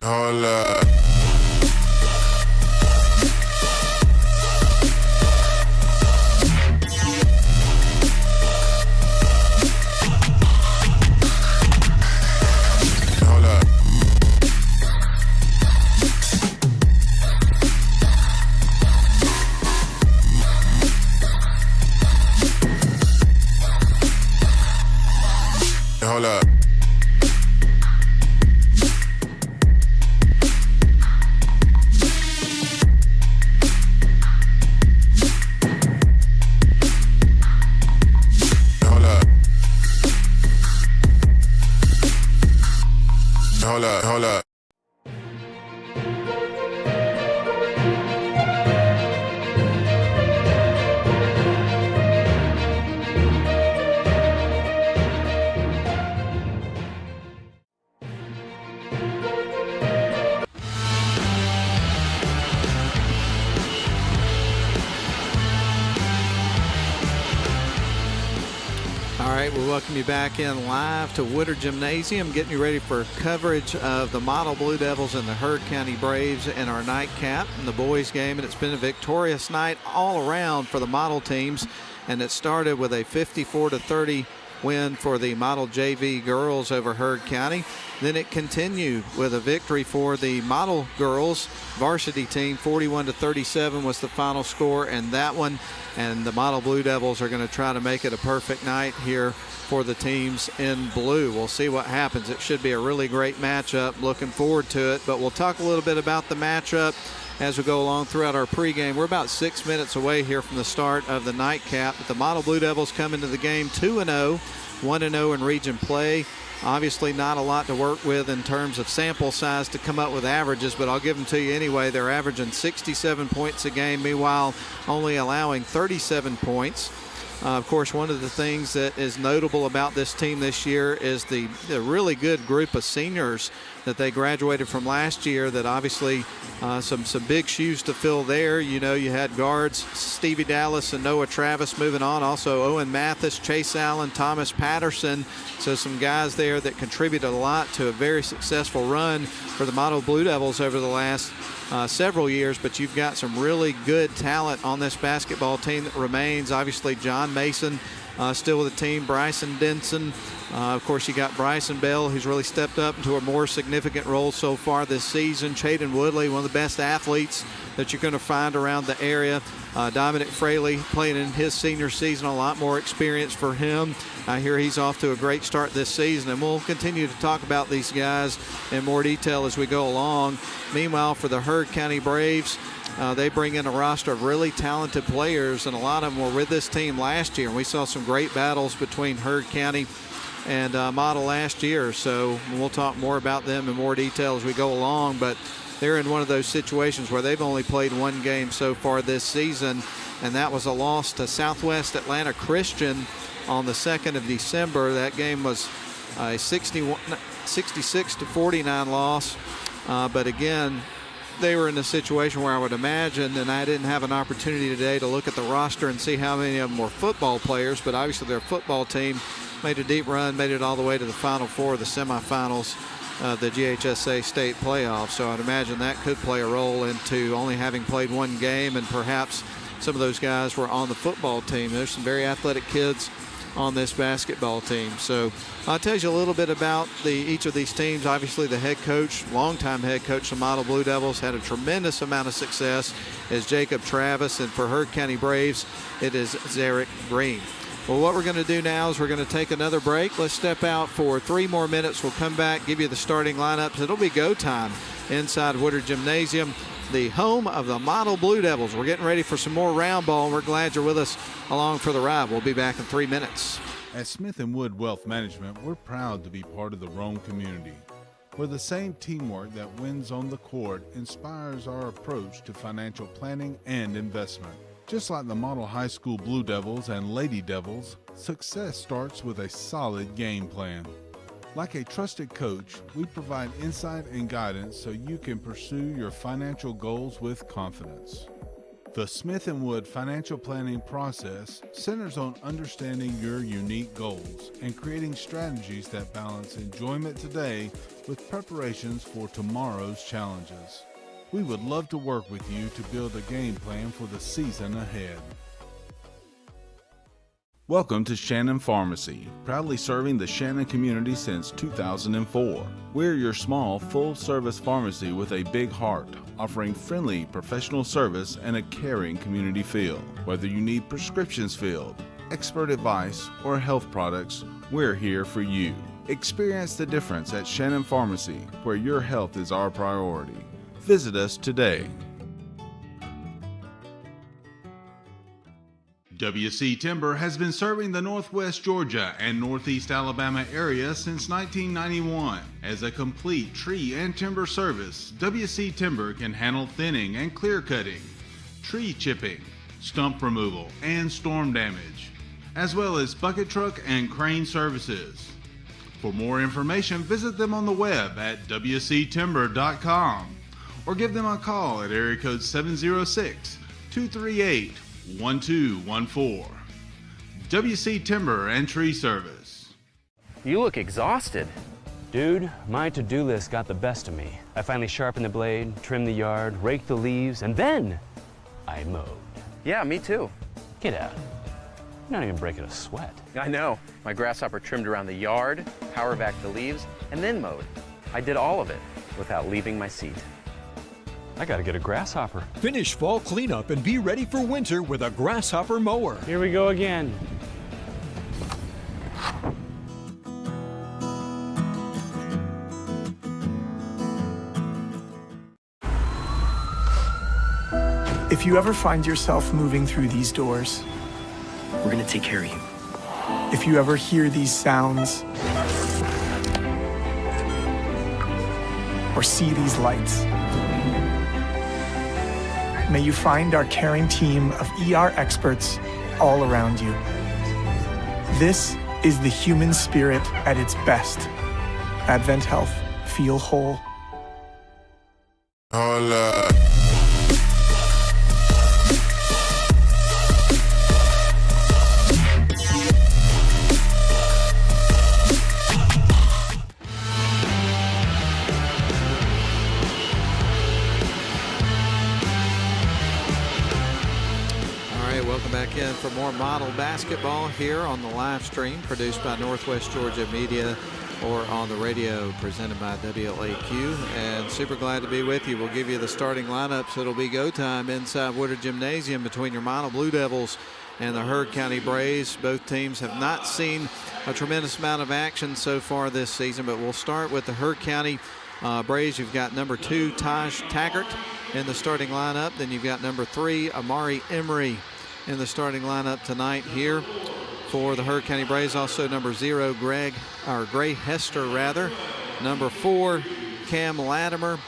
Hold up. Hold up. Hold up. We welcome you back in live to Woodard Gymnasium, getting you ready for coverage of the Model Blue Devils and the Heard County Braves in our nightcap in the boys game. And it's been a victorious night all around for the model teams, and it started with a 54-30 win for the Model JV girls over Heard County. Then it continued with a victory for the Model girls varsity team. 41-37 was the final score in that one. And the Model Blue Devils are going to try to make it a perfect night here for the teams in blue. We'll see what happens. It should be a really great matchup. Looking forward to it. But we'll talk a little bit about the matchup as we go along throughout our pregame. We're about 6 minutes away here from the start of the nightcap. But the Model Blue Devils come into the game 2-0, 1-0 in region play. Obviously not a lot to work with in terms of sample size to come up with averages, but I'll give them to you anyway. They're averaging 67 points a game, meanwhile only allowing 37 points. Of course, one of the things that is notable about this team this year is the really good group of seniors that they graduated from last year, that obviously some big shoes to fill there. You know, you had guards Stevie Dallas and Noah Travis moving on. Also Owen Mathis, Chase Allen, Thomas Patterson. So some guys there that contributed a lot to a very successful run for the Model Blue Devils over the last several years. But you've got some really good talent on this basketball team that remains. Obviously John Mason still with the team, Bryson Denson. Of course, you got Bryson Bell, who's really stepped up into a more significant role so far this season. Chaden Woodley, one of the best athletes that you're going to find around the area. Dominic Fraley playing in his senior season, a lot more experience for him. I hear he's off to a great start this season, and we'll continue to talk about these guys in more detail as we go along. Meanwhile, for the Heard County Braves, they bring in a roster of really talented players, and a lot of them were with this team last year. And we saw some great battles between Heard County and Model last year, so we'll talk more about them in more detail as we go along. But they're in one of those situations where they've only played one game so far this season, and that was a loss to Southwest Atlanta Christian on the 2nd of December. That game was a 66-49 loss. But again, they were in a situation where I would imagine, and I didn't have an opportunity today to look at the roster and see how many of them were football players, but obviously their football team made a deep run, made it all the way to the Final Four, the semifinals, the GHSA state playoffs. So I'd imagine that could play a role into only having played one game, and perhaps some of those guys were on the football team. There's some very athletic kids on this basketball team. So I'll tell you a little bit about each of these teams. Obviously the head coach, longtime head coach, the Model Blue Devils, had a tremendous amount of success as Jacob Travis, and for Heard County Braves, it is Zarek Green. Well, what we're going to do now is we're going to take another break. Let's step out for 3 more minutes. We'll come back, give you the starting lineups. It'll be go time inside Woodard Gymnasium, the home of the Model Blue Devils. We're getting ready for some more round ball, and we're glad you're with us along for the ride. We'll be back in 3 minutes. At Smith & Wood Wealth Management, we're proud to be part of the Rome community, where the same teamwork that wins on the court inspires our approach to financial planning and investment. Just like the Model High School Blue Devils and Lady Devils, success starts with a solid game plan. Like a trusted coach, we provide insight and guidance so you can pursue your financial goals with confidence. The Smith & Wood financial planning process centers on understanding your unique goals and creating strategies that balance enjoyment today with preparations for tomorrow's challenges. We would love to work with you to build a game plan for the season ahead. Welcome to Shannon Pharmacy, proudly serving the Shannon community since 2004. We're your small, full-service pharmacy with a big heart, offering friendly, professional service and a caring community feel. Whether you need prescriptions filled, expert advice, or health products, we're here for you. Experience the difference at Shannon Pharmacy, where your health is our priority. Visit us today. WC Timber has been serving the Northwest Georgia and Northeast Alabama area since 1991. As a complete tree and timber service, WC Timber can handle thinning and clear cutting, tree chipping, stump removal, and storm damage, as well as bucket truck and crane services. For more information, visit them on the web at wctimber.com or give them a call at area code 706-238-1214. WC Timber and Tree Service. You look exhausted. Dude, my to-do list got the best of me. I finally sharpened the blade, trimmed the yard, raked the leaves, and then I mowed. Yeah, me too. Get out. You're not even breaking a sweat. I know. My grasshopper trimmed around the yard, power backed the leaves, and then mowed. I did all of it without leaving my seat. I gotta get a grasshopper. Finish fall cleanup and be ready for winter with a grasshopper mower. Here we go again. If you ever find yourself moving through these doors, we're gonna take care of you. If you ever hear these sounds, or see these lights, may you find our caring team of ER experts all around you. This is the human spirit at its best. Advent Health. Feel whole. Hola. Back in for more model basketball here on the live stream produced by Northwest Georgia Media or on the radio presented by WLAQ. And super glad to be with you. We'll give you the starting lineups. It'll be go time inside Woodard Gymnasium between your model Blue Devils and the Heard County Braves. Both teams have not seen a tremendous amount of action so far this season, but we'll start with the Heard County Braves. You've got number 2, Taj Taggart in the starting lineup. Then you've got number 3, Amari Emery in the starting lineup tonight here for the Heard County Braves. Also number 0, Gray Hester rather. Number 4, Cam Latimer.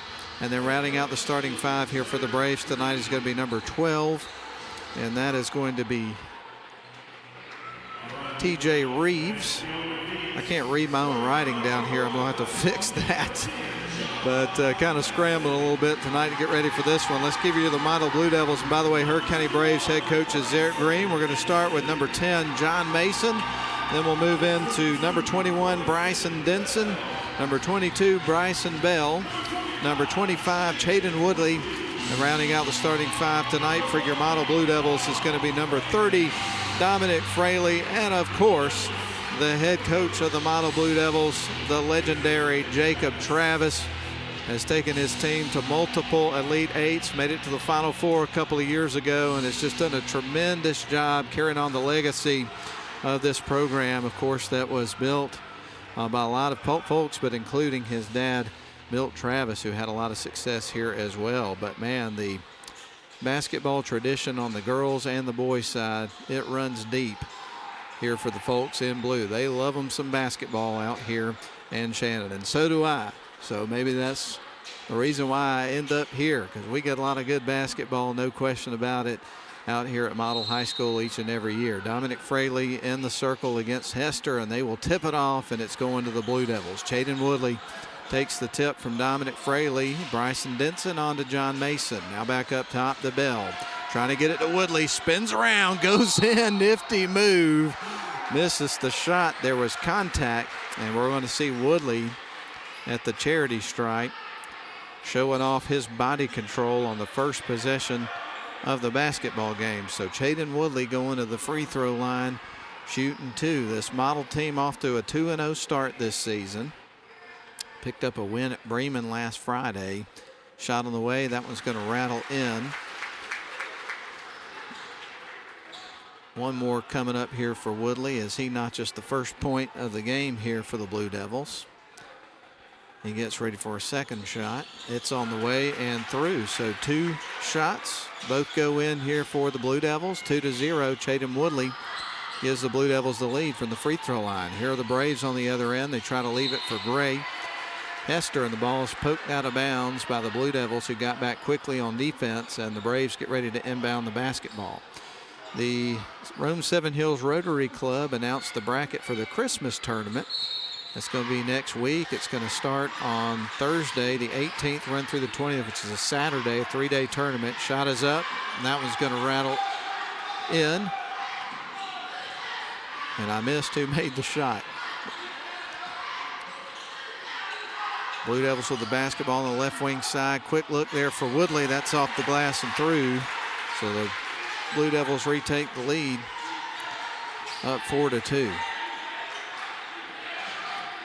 And then rounding out the starting 5 here for the Braves tonight is going to be number 12. And that is going to be TJ Reeves. I can't read my own writing down here. I'm going to have to fix that. But kind of scrambling a little bit tonight to get ready for this one. Let's give you the model Blue Devils. And by the way, Heard County Braves head coach is Zarek Green. We're going to start with number 10, John Mason. Then we'll move into number 21, Bryson Denson. Number 22, Bryson Bell. Number 25, Chaden Woodley. And rounding out the starting 5 tonight for your model Blue Devils is going to be number 30, Dominic Fraley. And of course, the head coach of the model Blue Devils, the legendary Jacob Travis, has taken his team to multiple Elite Eights, made it to the Final Four a couple of years ago, and has just done a tremendous job carrying on the legacy of this program, of course, that was built by a lot of folks, but including his dad, Milt Travis, who had a lot of success here as well. But man, the basketball tradition on the girls and the boys side, it runs deep here for the folks in blue. They love them some basketball out here in Shannon, and so do I. So maybe that's the reason why I end up here, because we get a lot of good basketball, no question about it, out here at Model High School each and every year. Dominic Fraley in the circle against Hester, and they will tip it off, and it's going to the Blue Devils. Chaden Woodley takes the tip from Dominic Fraley. Bryson Denson on to John Mason. Now back up top to Bell. Trying to get it to Woodley, spins around, goes in, nifty move. Misses the shot. There was contact, and we're going to see Woodley at the charity stripe showing off his body control on the first possession of the basketball game. So Chaden Woodley going to the free throw line, shooting 2. This model team off to a 2-0 start this season. Picked up a win at Bremen last Friday. Shot on the way. That one's going to rattle in. One more coming up here for Woodley as he notches the first point of the game here for the Blue Devils. He gets ready for a second shot. It's on the way and through. So 2 shots, both go in here for the Blue Devils. 2-0. Chaden Woodley gives the Blue Devils the lead from the free throw line. Here are the Braves on the other end. They try to leave it for Gray. Hester, and the ball is poked out of bounds by the Blue Devils, who got back quickly on defense, and the Braves get ready to inbound the basketball. The Rome 7 Hills Rotary Club announced the bracket for the Christmas tournament. That's going to be next week. It's going to start on Thursday, the 18th, run through the 20th, which is a Saturday, a 3-day tournament. Shot is up, and that one's going to rattle in. And I missed who made the shot. Blue Devils with the basketball on the left wing side. Quick look there for Woodley. That's off the glass and through. So the Blue Devils retake the lead, up 4-2.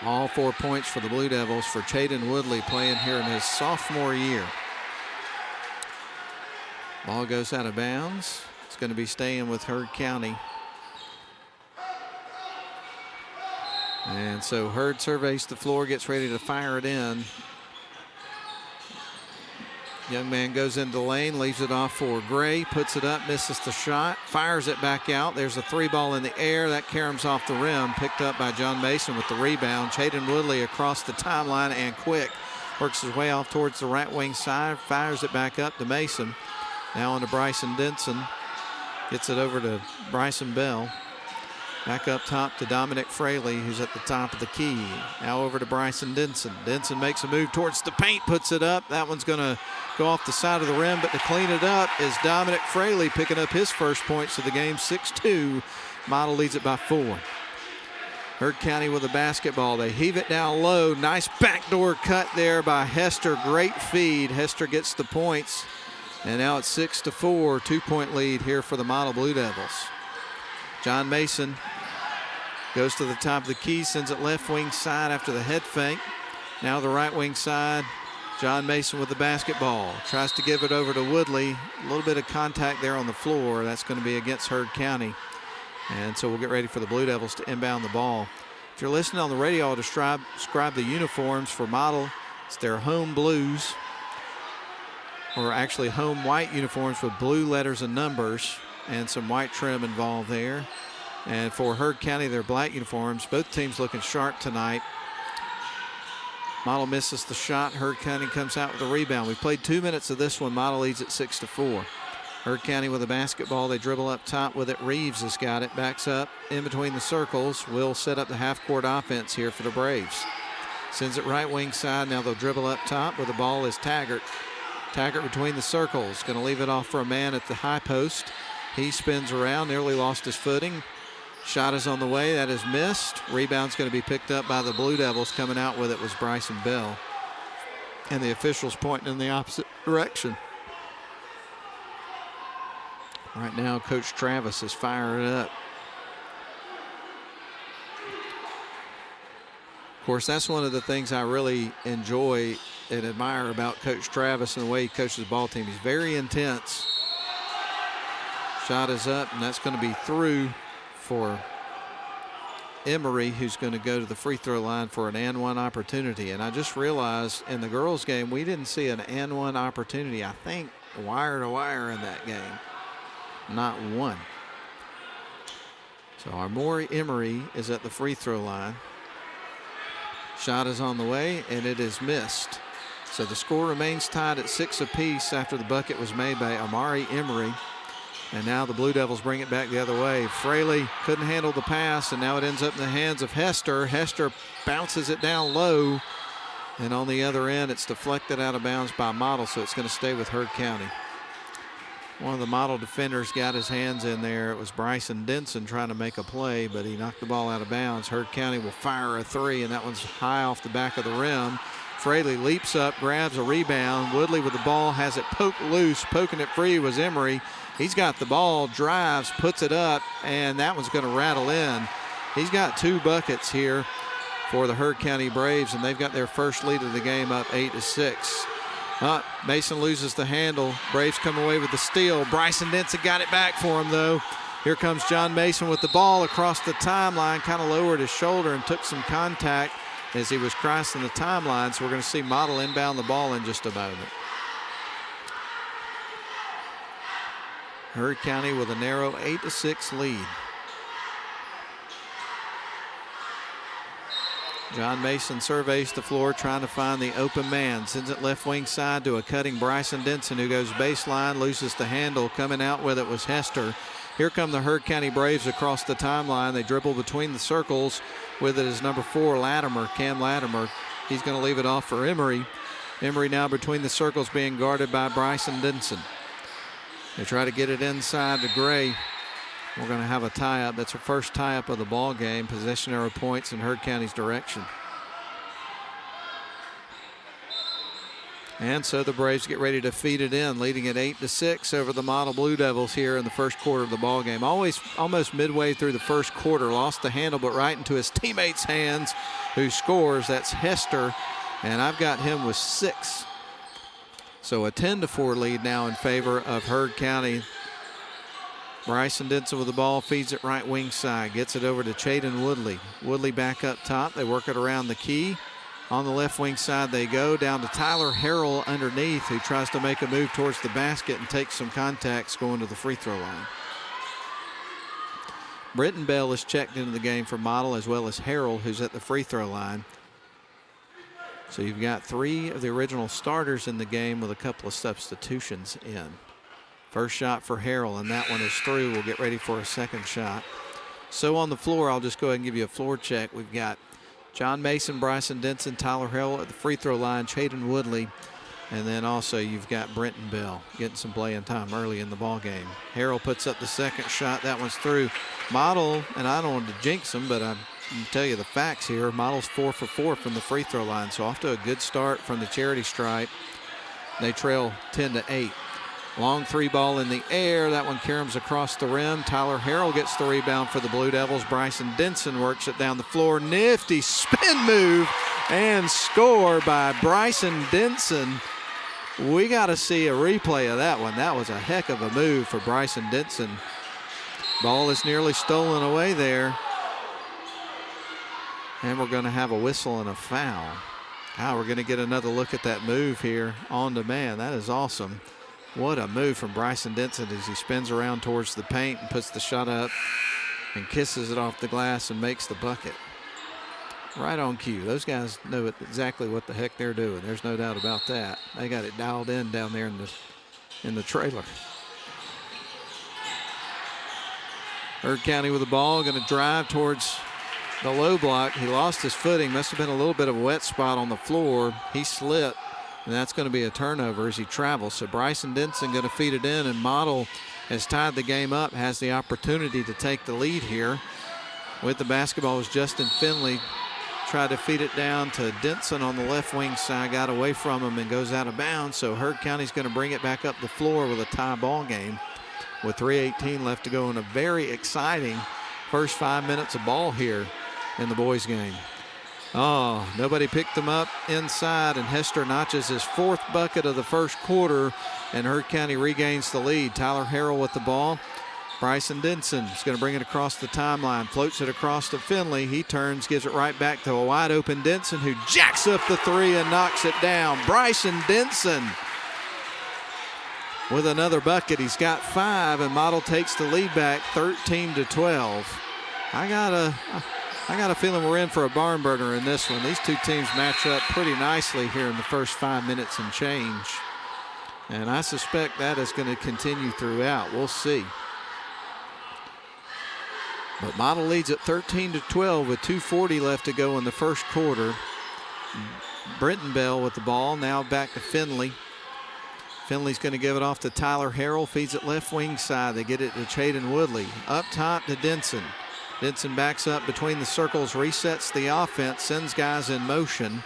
All 4 points for the Blue Devils for Chaden Woodley, playing here in his sophomore year. Ball goes out of bounds. It's going to be staying with Heard County. And so Heard surveys the floor, gets ready to fire it in. Young man goes into the lane, leaves it off for Gray, puts it up, misses the shot, fires it back out. There's a 3-ball in the air. That caroms off the rim, picked up by John Mason with the rebound. Chaden Woodley across the timeline and quick. Works his way off towards the right wing side, fires it back up to Mason. Now on to Bryson Denson. Gets it over to Bryson Bell. Back up top to Dominic Fraley, who's at the top of the key. Now over to Bryson Denson. Denson makes a move towards the paint, puts it up. That one's going to go off the side of the rim, but to clean it up is Dominic Fraley, picking up his first points of the game, 6-2. Model leads it by 4. Heard County with the basketball. They heave it down low. Nice backdoor cut there by Hester. Great feed. Hester gets the points, and now it's 6-4. 2-point lead here for the Model Blue Devils. John Mason goes to the top of the key, sends it left wing side after the head fake. Now the right wing side, John Mason with the basketball. Tries to give it over to Woodley. A little bit of contact there on the floor. That's going to be against Heard County. And so we'll get ready for the Blue Devils to inbound the ball. If you're listening on the radio, I'll describe the uniforms for Model. It's their home blues, or actually home white uniforms with blue letters and numbers, and some white trim involved there. And for Heard County, their black uniforms. Both teams looking sharp tonight. Model misses the shot. Heard County comes out with a rebound. We played 2 minutes of this one. Model leads at 6-4. Heard County with the basketball. They dribble up top with it. Reeves has got it. Backs up in between the circles. Will set up the half-court offense here for the Braves. Sends it right wing side. Now they'll dribble up top where the ball is Taggart. Taggart between the circles. Going to leave it off for a man at the high post. He spins around, nearly lost his footing. Shot is on the way, that is missed. Rebound's going to be picked up by the Blue Devils. Coming out with it was Bryson Bell. And the officials pointing in the opposite direction. Right now, Coach Travis is firing it up. Of course, that's one of the things I really enjoy and admire about Coach Travis and the way he coaches the ball team. He's very intense. Shot is up, and that's going to be through for Emery, who's going to go to the free throw line for an and-one opportunity. And I just realized in the girls' game, we didn't see an and-one opportunity, I think, wire to wire in that game. Not one. So our Maury Emery is at the free throw line. Shot is on the way, and it is missed. So the score remains tied at 6 apiece after the bucket was made by Amari Emery. And now the Blue Devils bring it back the other way. Fraley couldn't handle the pass, and now it ends up in the hands of Hester. Hester bounces it down low, and on the other end, it's deflected out of bounds by Model, so it's going to stay with Heard County. One of the Model defenders got his hands in there. It was Bryson Denson trying to make a play, but he knocked the ball out of bounds. Heard County will fire a three, and that one's high off the back of the rim. Fraley leaps up, grabs a rebound. Woodley with the ball, has it poked loose. Poking it free was Emery. He's got the ball, drives, puts it up, and that one's going to rattle in. He's got 2 buckets here for the Heard County Braves, and they've got their first lead of the game up 8-6. Mason loses the handle. Braves come away with the steal. Bryson Denson got it back for him, though. Here comes John Mason with the ball across the timeline, kind of lowered his shoulder and took some contact as he was crossing the timeline. So we're going to see Model inbound the ball in just a moment. Heard County with a narrow 8-6 lead. John Mason surveys the floor, trying to find the open man. Sends it left wing side to a cutting Bryson Denson, who goes baseline, loses the handle. Coming out with it was Hester. Here come the Heard County Braves across the timeline. They dribble between the circles. With it is number 4, Latimer, Cam Latimer. He's going to leave it off for Emery. Emery now between the circles, being guarded by Bryson Denson. They try to get it inside to Gray. We're going to have a tie-up. That's our first tie-up of the ball game. Possession arrow points in Heard County's direction. And so the Braves get ready to feed it in, leading at 8-6 over the Model Blue Devils here in the first quarter of the ball game. Almost midway through the first quarter, lost the handle, but right into his teammate's hands, who scores. That's Hester, and I've got him with 6. So a 10-4 lead now in favor of Heard County. Bryson Denson with the ball, feeds it right wing side, gets it over to Chaden Woodley. Woodley back up top. They work it around the key. On the left wing side they go, down to Tyler Harrell underneath, who tries to make a move towards the basket and takes some contacts going to the free throw line. Britton Bell is checked into the game for Model, as well as Harrell, who's at the free throw line. So you've got 3 of the original starters in the game with a couple of substitutions in. First shot for Harrell, and that one is through. We'll get ready for a second shot. So on the floor, I'll just go ahead and give you a floor check. We've got John Mason, Bryson Denson, Tyler Harrell at the free throw line, Chaden Woodley, and then also you've got Brenton Bell getting some playing time early in the ball game. Harrell puts up the second shot. That one's through. Model, and I don't want to jinx them, but I can tell you the facts here. Model's 4 for 4 from the free throw line, so off to a good start from the charity stripe. They trail 10-8. Long 3 ball in the air. That one caroms across the rim. Tyler Harrell gets the rebound for the Blue Devils. Bryson Denson works it down the floor. Nifty spin move and score by Bryson Denson. We got to see a replay of that one. That was a heck of a move for Bryson Denson. Ball is nearly stolen away there. And we're going to have a whistle and a foul. We're going to get another look at that move here on demand. That is awesome. What a move from Bryson Denson as he spins around towards the paint and puts the shot up and kisses it off the glass and makes the bucket. Right on cue. Those guys know exactly what the heck they're doing. There's no doubt about that. They got it dialed in down there in the trailer. Heard County with the ball, going to drive towards the low block. He lost his footing. Must have been a little bit of a wet spot on the floor. He slipped. And that's going to be a turnover as he travels. So Bryson Denson going to feed it in, and Model has tied the game up, has the opportunity to take the lead here. With the basketball was Justin Finley. Tried to feed it down to Denson on the left wing side, got away from him and goes out of bounds. So Heard County's going to bring it back up the floor with a tie ball game with 3:18 left to go in a very exciting first 5 minutes of ball here in the boys game. Oh, nobody picked them up inside, and Hester notches his 4th bucket of the first quarter, and Heard County regains the lead. Tyler Harrell with the ball. Bryson Denson is going to bring it across the timeline, floats it across to Finley. He turns, gives it right back to a wide open Denson, who jacks up the 3 and knocks it down. Bryson Denson with another bucket. He's got 5, and Model takes the lead back 13-12. I got a feeling we're in for a barn burner in this one. These two teams match up pretty nicely here in the first 5 minutes and change. And I suspect that is going to continue throughout. We'll see. But Model leads at 13-12 with 2:40 left to go in the first quarter. Brenton Bell with the ball. Now back to Finley. Finley's going to give it off to Tyler Harrell. Feeds it left wing side. They get it to Chaden Woodley. Up top to Denson. Denson backs up between the circles, resets the offense, sends guys in motion.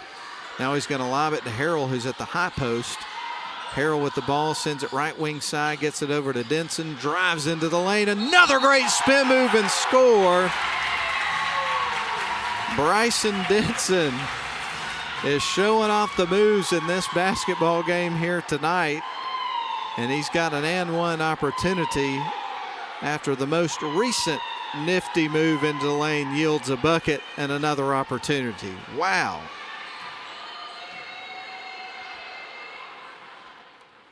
Now he's going to lob it to Harrell, who's at the high post. Harrell with the ball, sends it right wing side, gets it over to Denson, drives into the lane. Another great spin move and score. Bryson Denson is showing off the moves in this basketball game here tonight. And he's got an and one opportunity after the most recent nifty move into the lane yields a bucket and another opportunity. Wow.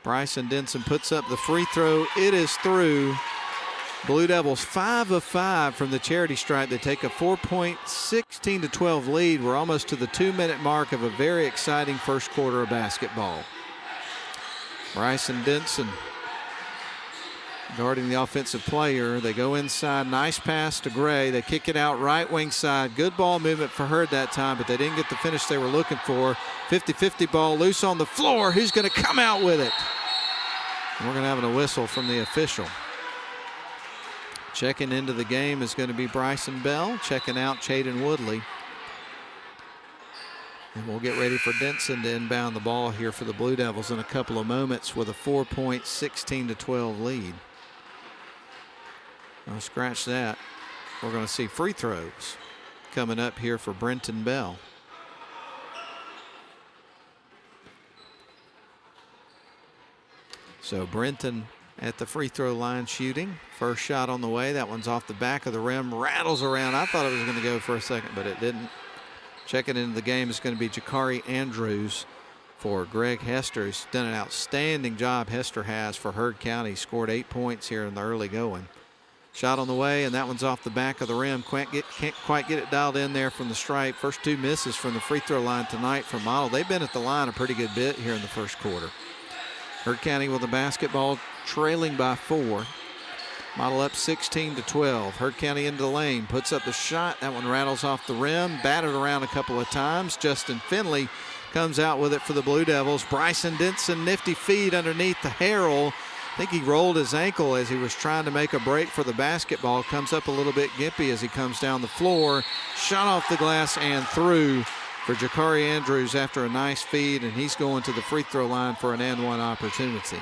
Bryson Denson puts up the free throw. It is through. Blue Devils 5 of 5 from the charity stripe. They take a 4-point, 16-12 lead. We're almost to the 2-minute mark of a very exciting first quarter of basketball. Bryson Denson guarding the offensive player. They go inside. Nice pass to Gray. They kick it out right wing side. Good ball movement for Hurd that time, but they didn't get the finish they were looking for. 50-50 ball loose on the floor. Who's going to come out with it? And we're going to have a whistle from the official. Checking into the game is going to be Bryson Bell. Checking out Chaden Woodley. And we'll get ready for Denson to inbound the ball here for the Blue Devils in a couple of moments with a 4-point, 16-12 lead. I'll scratch that. We're going to see free throws coming up here for Brenton Bell. So Brenton at the free throw line shooting. First shot on the way. That one's off the back of the rim. Rattles around. I thought it was going to go for a second, but it didn't. Checking into the game is going to be Jakari Andrews for Greg Hester, who's done an outstanding job. Hester has for Hurd County. Scored 8 points here in the early going. Shot on the way, and that one's off the back of the rim. Can't quite get it dialed in there from the stripe. First two misses from the free throw line tonight from Model. They've been at the line a pretty good bit here in the first quarter. Hurd County with the basketball, trailing by 4. Model up 16-12. Hurd County into the lane, puts up the shot. That one rattles off the rim, batted around a couple of times. Justin Finley comes out with it for the Blue Devils. Bryson Denson, nifty feed underneath the Harrell. I think he rolled his ankle as he was trying to make a break for the basketball. Comes up a little bit gimpy as he comes down the floor. Shot off the glass and through for Jakari Andrews after a nice feed, and he's going to the free throw line for an and one opportunity.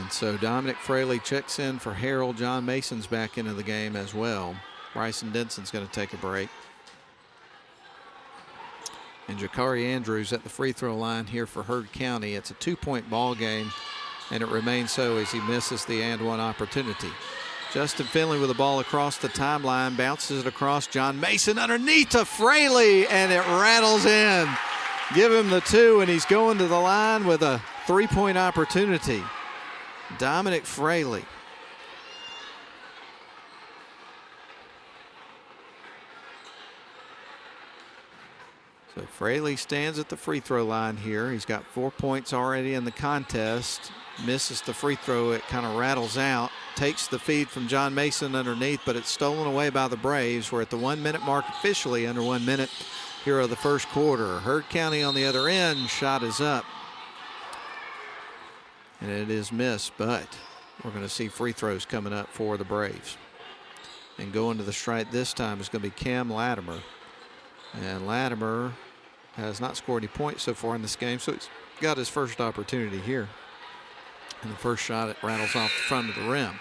And so Dominic Fraley checks in for Harold. John Mason's back into the game as well. Bryson Denson's going to take a break. And Jakari Andrews at the free throw line here for Hurd County. It's a 2-point ball game, and it remains so as he misses the and one opportunity. Justin Finley with the ball across the timeline, bounces it across. John Mason underneath to Fraley, and it rattles in. Give him the 2, and he's going to the line with a 3-point opportunity. Dominic Fraley. So Fraley stands at the free throw line here. He's got 4 points already in the contest. Misses the free throw. It kind of rattles out. Takes the feed from John Mason underneath, but it's stolen away by the Braves. We're at the 1 minute mark officially, under 1 minute here of the first quarter. Hurd County on the other end. Shot is up. And it is missed, but we're going to see free throws coming up for the Braves. And going to the strike this time is going to be Cam Latimer. And Latimer has not scored any points so far in this game, so he's got his first opportunity here. And the first shot, it rattles off the front of the rim.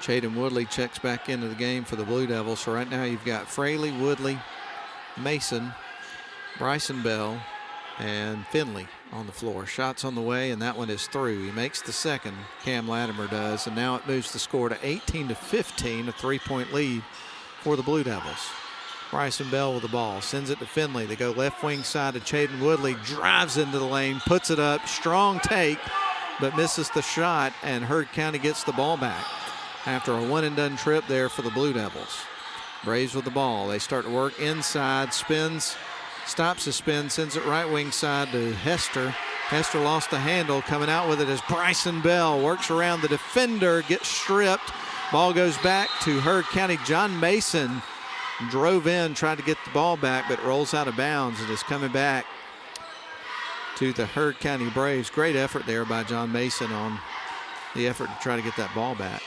Chaden Woodley checks back into the game for the Blue Devils. So right now you've got Fraley, Woodley, Mason, Bryson Bell, and Finley on the floor. Shots on the way, and that one is through. He makes the second, Cam Latimer does, and now it moves the score to 18-15, a 3-point lead for the Blue Devils. Bryson Bell with the ball, sends it to Finley. They go left wing side to Chaden Woodley, drives into the lane, puts it up, strong take, but misses the shot, and Hurd County gets the ball back after a one-and-done trip there for the Blue Devils. Braves with the ball. They start to work inside, spins, stops the spin, sends it right wing side to Hester. Hester lost the handle. Coming out with it is Bryson Bell. Works around the defender, gets stripped, Ball goes back to Heard County. John Mason drove in, tried to get the ball back, but rolls out of bounds and is coming back to the Heard County Braves. Great effort there by John Mason on the effort to try to get that ball back.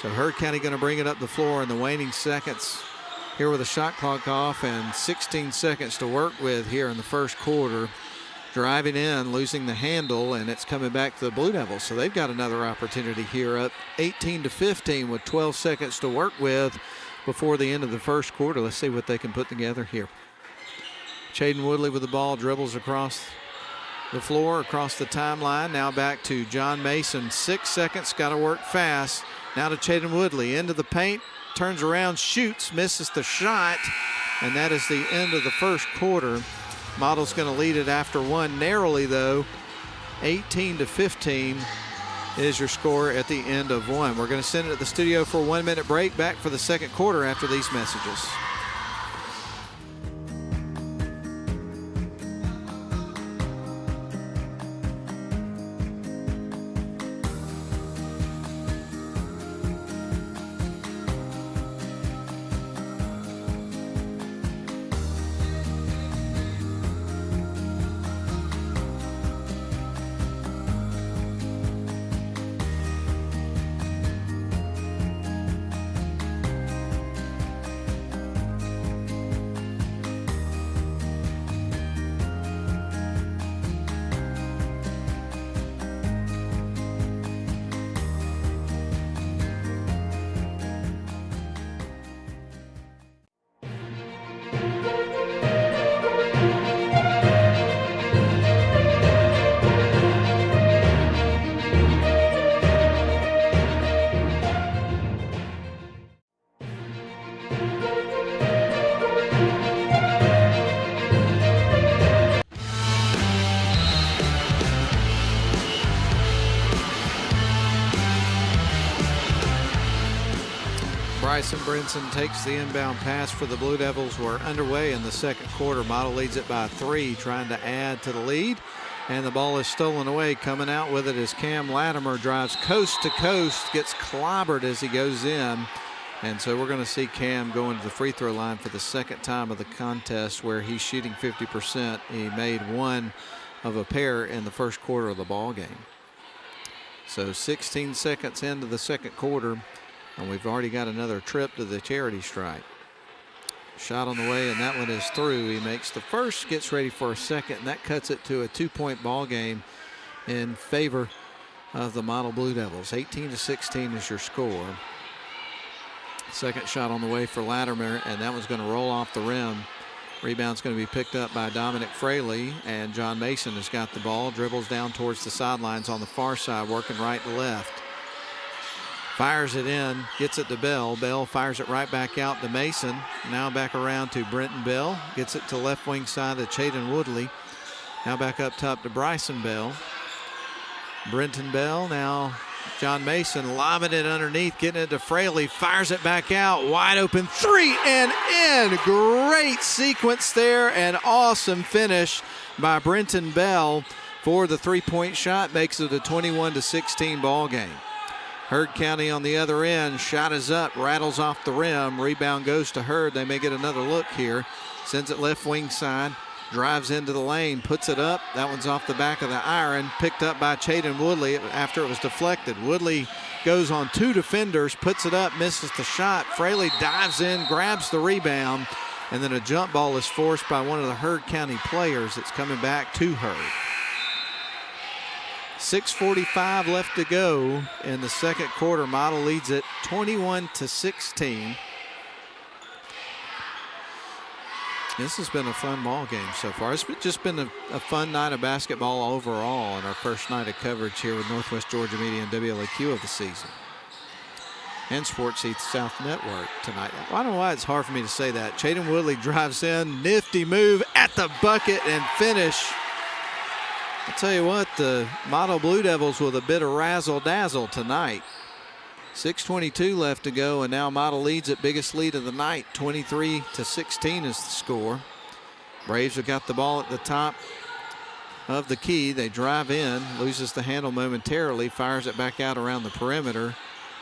So Heard County going to bring it up the floor in the waning seconds here with a shot clock off and 16 seconds to work with here in the first quarter. Driving in, losing the handle, and it's coming back to the Blue Devils. So they've got another opportunity here, up 18-15 with 12 seconds to work with before the end of the first quarter. Let's see what they can put together here. Chaden Woodley with the ball, dribbles across the floor, across the timeline. Now back to John Mason. 6 seconds, got to work fast. Now to Chaden Woodley, into the paint, turns around, shoots, misses the shot, and that is the end of the first quarter. Model's going to lead it after one, narrowly though. 18-15 is your score at the end of one. We're going to send it to the studio for a 1 minute break. Back for the second quarter after these messages. Bryson Brinson takes the inbound pass for the Blue Devils. We're underway in the second quarter. Model leads it by 3, trying to add to the lead. And the ball is stolen away. Coming out with it is Cam Latimer. Drives coast to coast, gets clobbered as he goes in. And so we're going to see Cam go into the free throw line for the second time of the contest, where he's shooting 50%. He made one of a pair in the first quarter of the ball game. So 16 seconds into the second quarter, and we've already got another trip to the charity stripe. Shot on the way, and that one is through. He makes the first, gets ready for a second, and that cuts it to a 2-point ball game in favor of the Model Blue Devils. 18-16 is your score. Second shot on the way for Latimer, and that one's going to roll off the rim. Rebound's going to be picked up by Dominic Fraley, and John Mason has got the ball, dribbles down towards the sidelines on the far side, working right to left. Fires it in, gets it to Bell. Bell fires it right back out to Mason. Now back around to Brenton Bell. Gets it to left wing side to Chaden Woodley. Now back up top to Bryson Bell. Brenton Bell, now John Mason lobbing it underneath, getting it to Fraley. Fires it back out, wide open three and in. Great sequence there, and awesome finish by Brenton Bell for the three-point shot. Makes it a 21-16 ball game. Heard County on the other end. Shot is up, rattles off the rim. Rebound goes to Heard. They may get another look here. Sends it left wing side. Drives into the lane, puts it up. That one's off the back of the iron. Picked up by Chaden Woodley after it was deflected. Woodley goes on two defenders, puts it up, misses the shot. Fraley dives in, grabs the rebound, and then a jump ball is forced by one of the Heard County players. It's coming back to Heard. 6:45 left to go in the second quarter. Model leads it 21-16. This has been a fun ball game so far. It's just been a fun night of basketball overall on our first night of coverage here with Northwest Georgia Media and WLAQ of the season. And Sports East South Network tonight. I don't know why it's hard for me to say that. Chaden Woodley drives in, nifty move at the bucket and finish. I'll tell you what, the Model Blue Devils with a bit of razzle-dazzle tonight. 6:22 left to go, and now Model leads it, biggest lead of the night. 23-16 is the score. Braves have got the ball at the top of the key. They drive in, loses the handle momentarily, fires it back out around the perimeter.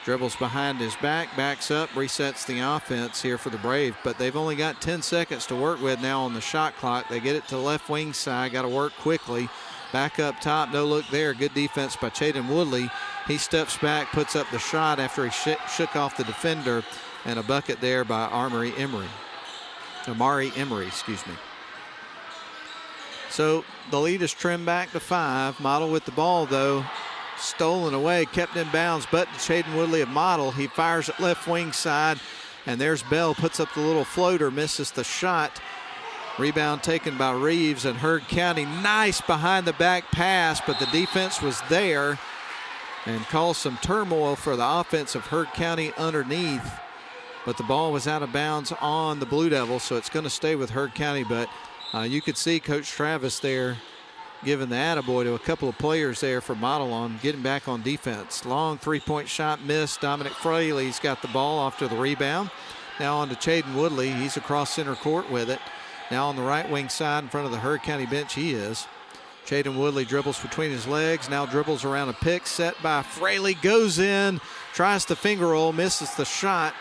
Dribbles behind his back, backs up, resets the offense here for the Braves, but they've only got 10 seconds to work with now on the shot clock. They get it to left wing side, got to work quickly. Back up top, no look there. Good defense by Chaden Woodley. He steps back, puts up the shot after he shook off the defender, and a bucket there by Amari Emery, excuse me. So the lead is trimmed back to 5. Model with the ball, though. Stolen away, kept in bounds, but Chaden Woodley of Model. He fires at left wing side, and there's Bell, puts up the little floater, misses the shot. Rebound taken by Reeves, and Heard County, nice behind the back pass, but the defense was there and caused some turmoil for the offense of Heard County underneath. But the ball was out of bounds on the Blue Devils, so it's going to stay with Heard County. But you could see Coach Travis there giving the attaboy to a couple of players there for Model on getting back on defense. Long three-point shot missed. Dominic Fraley's got the ball after the rebound. Now on to Chaden Woodley. He's across center court with it. Now on the right wing side in front of the Heard County bench he is. Chaden Woodley dribbles between his legs, now dribbles around a pick set by Fraley, goes in, tries to finger roll, misses the shot.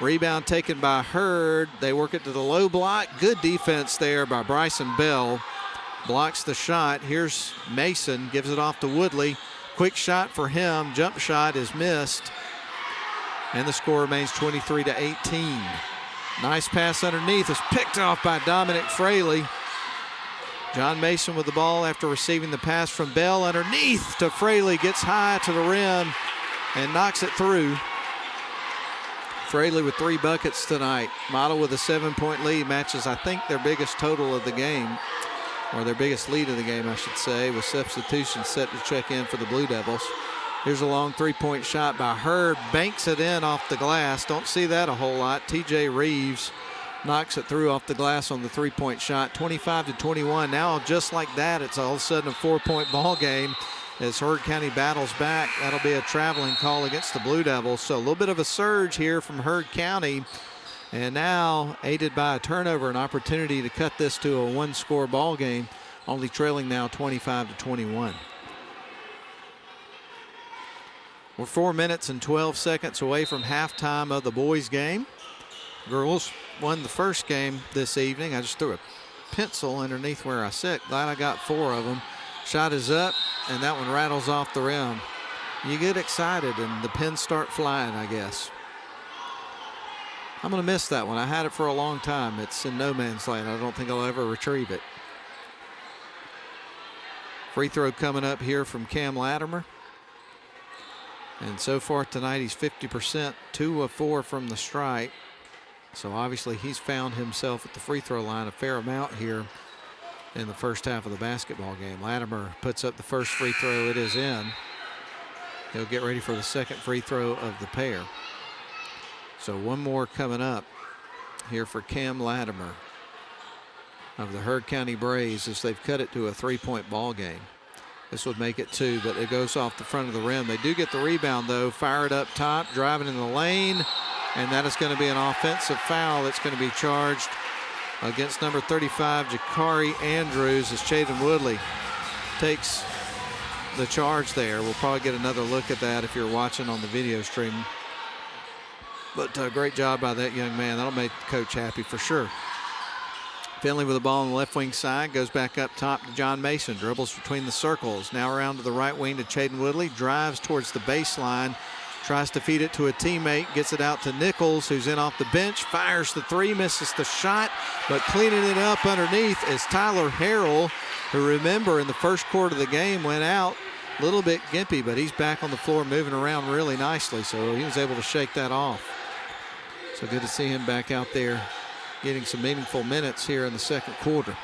Rebound taken by Heard. They work it to the low block. Good defense there by Bryson Bell. Blocks the shot. Here's Mason, gives it off to Woodley. Quick shot for him. Jump shot is missed. And the score remains 23-18. Nice pass underneath. It's picked off by Dominic Fraley. John Mason with the ball after receiving the pass from Bell underneath to Fraley. Gets high to the rim and knocks it through. Fraley with 3 buckets tonight. Model with a 7-point lead matches, I think, their biggest total of the game, or their biggest lead of the game, I should say, with substitutions set to check in for the Blue Devils. Here's a long 3-point shot by Heard. Banks it in off the glass. Don't see that a whole lot. TJ Reeves knocks it through off the glass on the 3-point shot. 25-21. Now just like that, it's all of a sudden a 4-point ball game as Heard County battles back. That'll be a traveling call against the Blue Devils. So a little bit of a surge here from Heard County. And now, aided by a turnover, an opportunity to cut this to a 1-score ball game, only trailing now 25-21. We're 4 minutes and 12 seconds away from halftime of the boys' game. Girls won the first game this evening. I just threw a pencil underneath where I sit. Glad I got 4 of them. Shot is up, and that one rattles off the rim. You get excited, and the pins start flying, I guess. I'm going to miss that one. I had it for a long time. It's in no man's land. I don't think I'll ever retrieve it. Free throw coming up here from Cam Latimer. And so far tonight, he's 50%, 2 of 4 from the stripe. So obviously he's found himself at the free throw line a fair amount here in the first half of the basketball game. Latimer puts up the first free throw. It is in. He'll get ready for the second free throw of the pair. So one more coming up here for Cam Latimer of the Heard County Braves as they've cut it to a 3-point ball game. This would make it 2, but it goes off the front of the rim. They do get the rebound, though. Fire it up top, driving in the lane, and that is going to be an offensive foul that's going to be charged against number 35, Jakari Andrews, as Chaden Woodley takes the charge there. We'll probably get another look at that if you're watching on the video stream. But great job by that young man. That'll make the coach happy for sure. Finley with the ball on the left wing side, goes back up top to John Mason, dribbles between the circles, now around to the right wing to Chaden Woodley, drives towards the baseline, tries to feed it to a teammate, gets it out to Nichols, who's in off the bench, fires the 3, misses the shot, but cleaning it up underneath is Tyler Harrell, who, remember, in the first quarter of the game went out a little bit gimpy, but he's back on the floor moving around really nicely, so he was able to shake that off. So good to see him back out there getting some meaningful minutes here in the second quarter.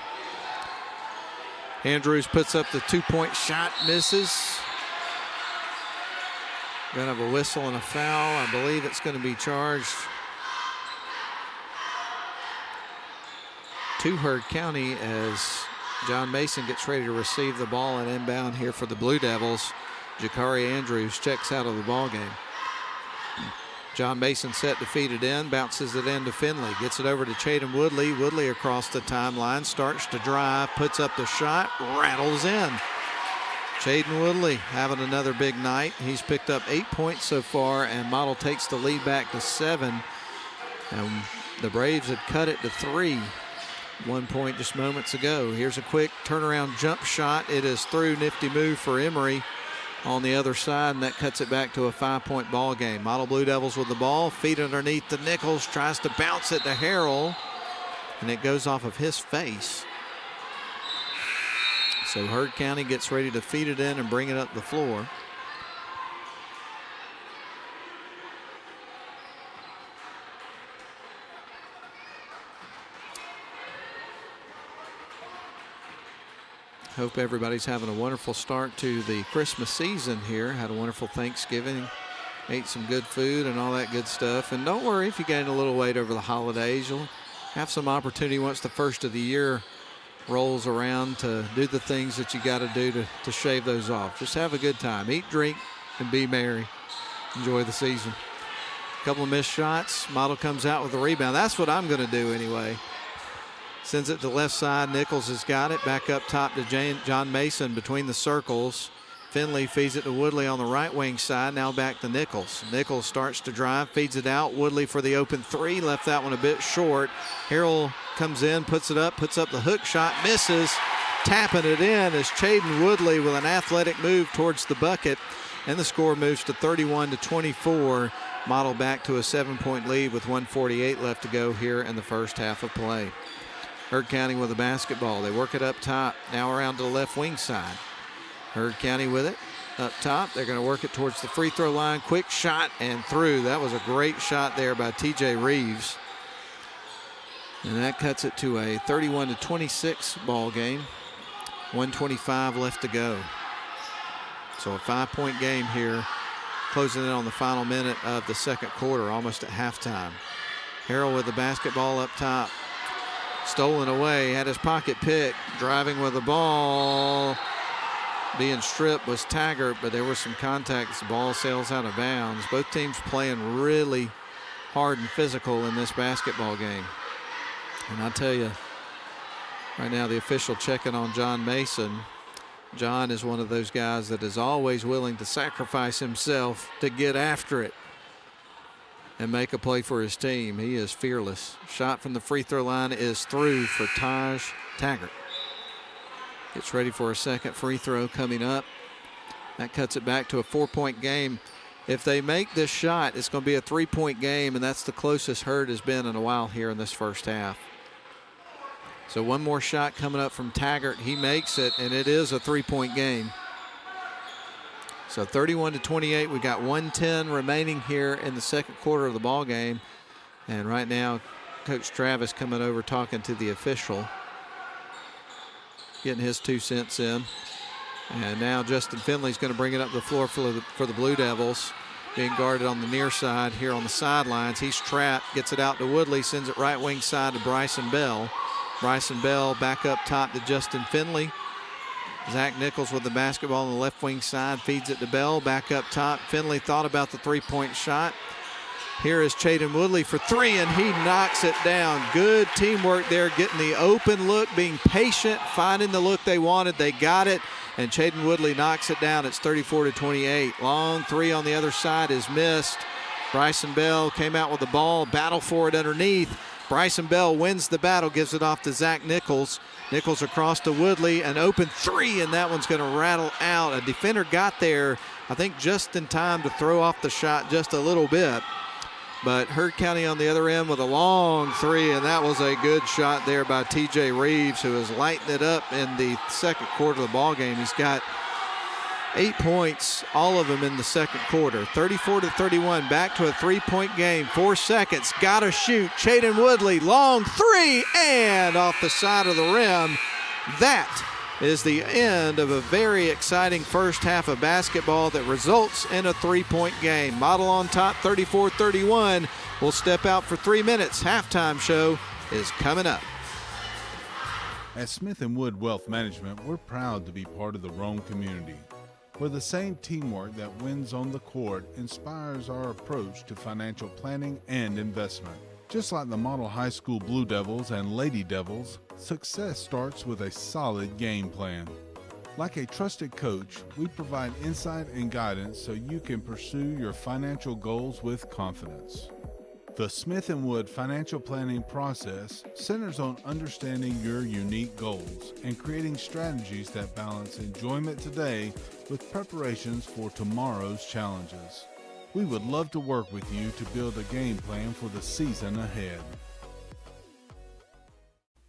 Andrews puts up the 2-point shot, misses. Gonna have a whistle and a foul. I believe it's going to be charged to Heard County as John Mason gets ready to receive the ball and inbound here for the Blue Devils. Jakari Andrews checks out of the ball game. John Mason set to feed it in, bounces it in to Finley, gets it over to Chaden Woodley. Woodley across the timeline, starts to drive, puts up the shot, rattles in. Chaden Woodley having another big night. He's picked up 8 points so far, and Model takes the lead back to 7. And the Braves had cut it to 3. 1 point just moments ago. Here's a quick turnaround jump shot. It is through. Nifty move for Emery on the other side, and that cuts it back to a 5-point ball game. Model Blue Devils with the ball. Feet underneath to Nichols. Tries to bounce it to Harrell, and it goes off of his face. So Heard County gets ready to feed it in and bring it up the floor. Hope everybody's having a wonderful start to the Christmas season here. Had a wonderful Thanksgiving, ate some good food and all that good stuff. And don't worry if you gain a little weight over the holidays. You'll have some opportunity once the first of the year rolls around to do the things that you got to do to shave those off. Just have a good time. Eat, drink, and be merry. Enjoy the season. A couple of missed shots. Model comes out with a rebound. That's what I'm going to do anyway. Sends it to the left side. Nichols has got it. Back up top to John Mason between the circles. Finley feeds it to Woodley on the right wing side. Now back to Nichols. Nichols starts to drive, feeds it out. Woodley for the open 3. Left that one a bit short. Harrell comes in, puts up the hook shot, misses. Tapping it in is Chaden Woodley with an athletic move towards the bucket. And the score moves to 31-24. Model back to a 7-point lead with 1:48 left to go here in the first half of play. Heard County with the basketball. They work it up top. Now around to the left wing side. Heard County with it up top. They're going to work it towards the free throw line. Quick shot and through. That was a great shot there by TJ Reeves. And that cuts it to a 31-26 ball game. 1:25 left to go. So a 5-point game here, closing in on the final minute of the second quarter, almost at halftime. Harrell with the basketball up top. Stolen away, had his pocket picked, driving with the ball. Being stripped was Taggart, but there was some contact. The ball sails out of bounds. Both teams playing really hard and physical in this basketball game. And I tell you, right now the official checking on John Mason. John is one of those guys that is always willing to sacrifice himself to get after it and make a play for his team. He is fearless. Shot from the free throw line is through for Taj Taggart. Gets ready for a second free throw coming up. That cuts it back to a 4-point game. If they make this shot, it's going to be a 3-point game, and that's the closest Heard has been in a while here in this first half. So one more shot coming up from Taggart. He makes it, and it is a 3-point game. So 31-28. We got 1:10 remaining here in the second quarter of the ball game. And right now, Coach Travis coming over talking to the official, getting his 2 cents in. And now Justin Finley's going to bring it up the floor for the Blue Devils, being guarded on the near side here on the sidelines. He's trapped, gets it out to Woodley, sends it right wing side to Bryson Bell. Bryson Bell back up top to Justin Finley. Zach Nichols with the basketball on the left wing side, feeds it to Bell, back up top. Finley thought about the 3-point shot. Here is Chaden Woodley for 3, and he knocks it down. Good teamwork there, getting the open look, being patient, finding the look they wanted. They got it, and Chaden Woodley knocks it down. It's 34-28. Long 3 on the other side is missed. Bryson Bell came out with the ball, battle for it underneath. Bryson Bell wins the battle, gives it off to Zach Nichols. Nichols across to Woodley, an open 3, and that one's going to rattle out. A defender got there, I think, just in time to throw off the shot just a little bit. But Heard County on the other end with a long 3, and that was a good shot there by TJ Reeves, who is lighting it up in the second quarter of the ball game. He's got 8 points, all of them in the second quarter. 34-31, back to a 3-point game. 4 seconds, gotta shoot. Chaden Woodley, long 3, and off the side of the rim. That is the end of a very exciting first half of basketball that results in a 3-point game. Model on top, 34-31. We'll step out for 3 minutes. Halftime show is coming up. At Smith & Wood Wealth Management, we're proud to be part of the Rome community, where the same teamwork that wins on the court inspires our approach to financial planning and investment. Just like the model high school Blue Devils and Lady Devils, success starts with a solid game plan. Like a trusted coach, we provide insight and guidance so you can pursue your financial goals with confidence. The Smith & Wood financial planning process centers on understanding your unique goals and creating strategies that balance enjoyment today with preparations for tomorrow's challenges. We would love to work with you to build a game plan for the season ahead.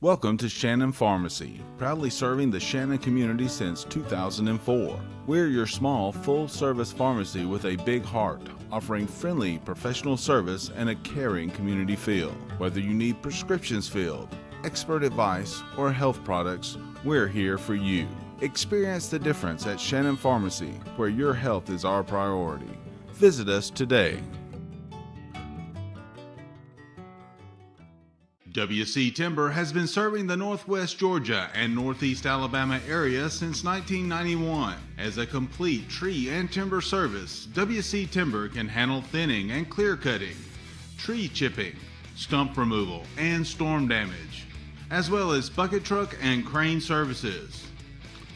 Welcome to Shannon Pharmacy, proudly serving the Shannon community since 2004. We're your small, full-service pharmacy with a big heart, offering friendly, professional service and a caring community feel. Whether you need prescriptions filled, expert advice, or health products, we're here for you. Experience the difference at Shannon Pharmacy, where your health is our priority. Visit us today. WC Timber has been serving the Northwest Georgia and Northeast Alabama area since 1991. As a complete tree and timber service, WC Timber can handle thinning and clear cutting, tree chipping, stump removal, and storm damage, as well as bucket truck and crane services.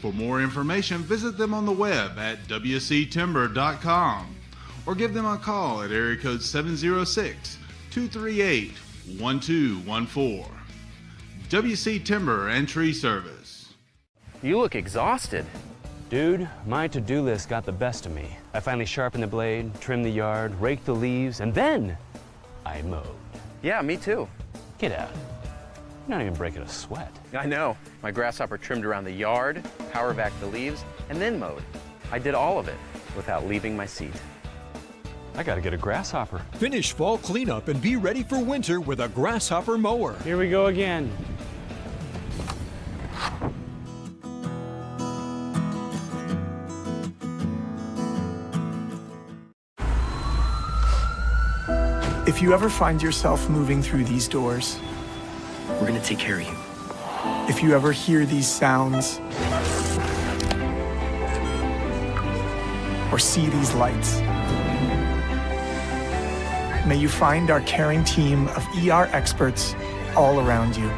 For more information, visit them on the web at wctimber.com or give them a call at area code 706-238-1214. WC Timber and Tree Service. You look exhausted. Dude, my to-do list got the best of me. I finally sharpened the blade, trimmed the yard, raked the leaves, and then I mowed. Yeah, me too. Get out. You're not even breaking a sweat. I know. My grasshopper trimmed around the yard, power vac the leaves, and then mowed. I did all of it without leaving my seat. I gotta get a grasshopper. Finish fall cleanup and be ready for winter with a grasshopper mower. Here we go again. If you ever find yourself moving through these doors, We're gonna take care of you. if you ever hear these sounds, or see these lights, may you find our caring team of ER experts all around you.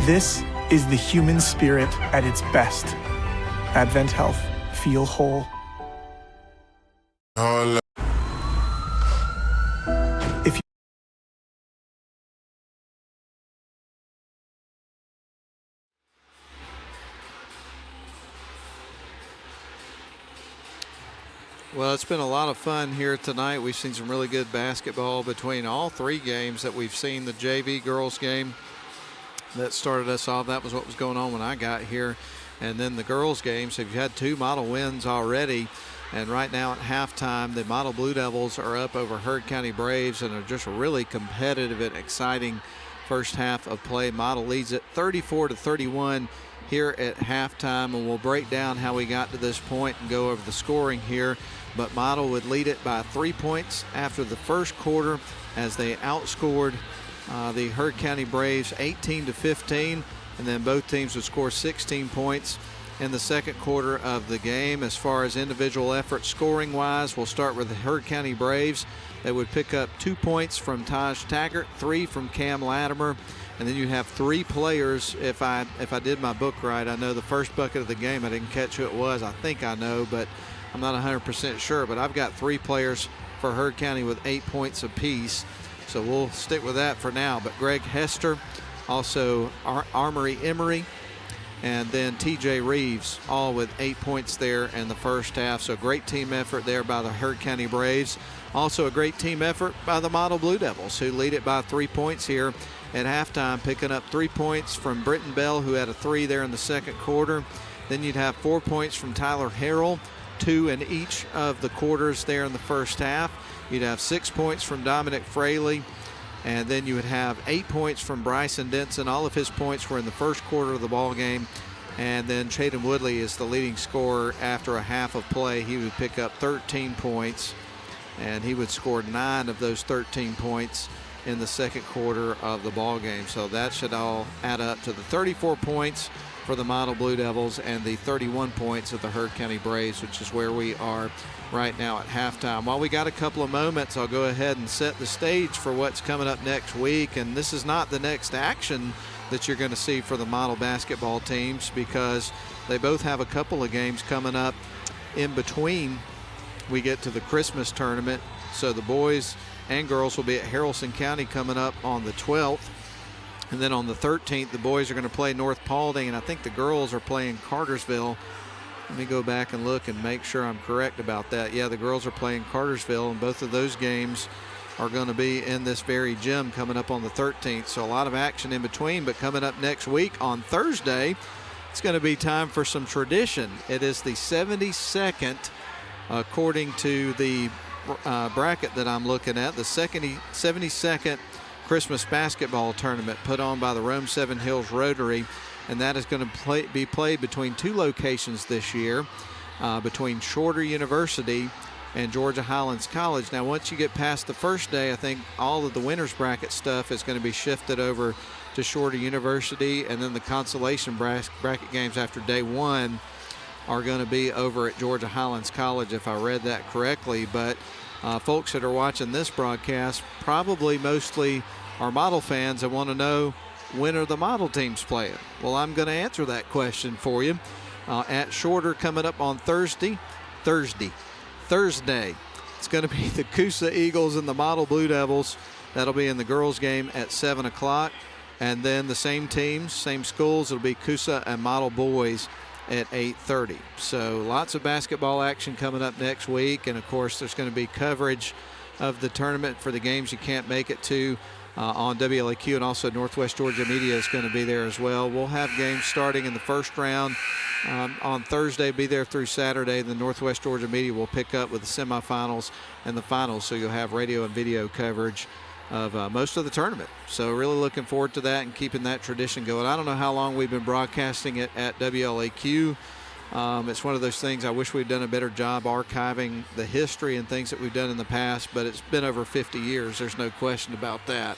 This is the human spirit at its best. Advent Health. Feel whole. Hold up. If you Well, it's been a lot of fun here tonight. We've seen some really good basketball between all three games that we've seen. The JV girls game that started us off, that was what was going on when I got here. And then the girls game, so you've had two model wins already. And right now at halftime, the model Blue Devils are up over Heard County Braves and are just a really competitive and exciting first half of play. Model leads it 34-31 here at halftime, and we'll break down how we got to this point and go over the scoring here. But Model would lead it by 3 points after the first quarter as they outscored the Heard County Braves 18-15, and then both teams would score 16 points in the second quarter of the game. As far as individual effort scoring wise, we'll start with the Heard County Braves. They would pick up 2 points from Taj Taggart, 3 from Cam Latimer, and then you have 3 players. If I did my book right, I know the first bucket of the game, I didn't catch who it was. I think I know, but I'm not 100% sure. But I've got 3 players for Heard County with 8 points apiece, so we'll stick with that for now. But Greg Hester, also Armory Emery, and then TJ Reeves, all with 8 points there in the first half. So great team effort there by the Heard County Braves. Also a great team effort by the Model Blue Devils, who lead it by 3 points here at halftime, picking up 3 points from Britton Bell, who had a 3 there in the second quarter. Then you'd have 4 points from Tyler Harrell, 2 in each of the quarters there in the first half. You'd have 6 points from Dominic Fraley, and then you would have 8 points from Bryson Denson. All of his points were in the first quarter of the ball game. And then Chaden Woodley is the leading scorer after a half of play. He would pick up 13 points, and he would score 9 of those 13 points in the second quarter of the ball game. So that should all add up to the 34 points for the Model Blue Devils and the 31 points of the Heard County Braves, which is where we are right now at halftime. While we got a couple of moments, I'll go ahead and set the stage for what's coming up next week. And this is not the next action that you're going to see for the model basketball teams, because they both have a couple of games coming up in between we get to the Christmas tournament. So the boys and girls will be at Haralson County coming up on the 12th. And then on the 13th, the boys are going to play North Paulding, and I think the girls are playing Cartersville. Let me go back and look and make sure I'm correct about that. Yeah, the girls are playing Cartersville, and both of those games are going to be in this very gym coming up on the 13th. So a lot of action in between, but coming up next week on Thursday, it's going to be time for some tradition. It is the 72nd, according to the bracket that I'm looking at, the 72nd Christmas basketball tournament put on by the Rome 7 Hills Rotary, and that is going to be played between two locations this year, between Shorter University and Georgia Highlands College. Now, once you get past the first day, I think all of the winners bracket stuff is going to be shifted over to Shorter University, and then the consolation bracket games after day one are going to be over at Georgia Highlands College, if I read that correctly. But folks that are watching this broadcast probably mostly are model fans and want to know, when are the model teams playing? Well, I'm going to answer that question for you. At Shorter coming up on Thursday. It's going to be the Coosa Eagles and the Model Blue Devils. That'll be in the girls' game at 7 o'clock. And then the same teams, same schools, it'll be Coosa and Model Boys at 8:30. So lots of basketball action coming up next week. And, of course, there's going to be coverage of the tournament for the games you can't make it to on WLAQ, and also Northwest Georgia Media is going to be there as well. We'll have games starting in the first round on Thursday, be there through Saturday. The Northwest Georgia Media will pick up with the semifinals and the finals, so you'll have radio and video coverage of most of the tournament. So really looking forward to that and keeping that tradition going. I don't know how long we've been broadcasting it at WLAQ. It's one of those things I wish we'd done a better job archiving the history and things that we've done in the past, but it's been over 50 years. There's no question about that.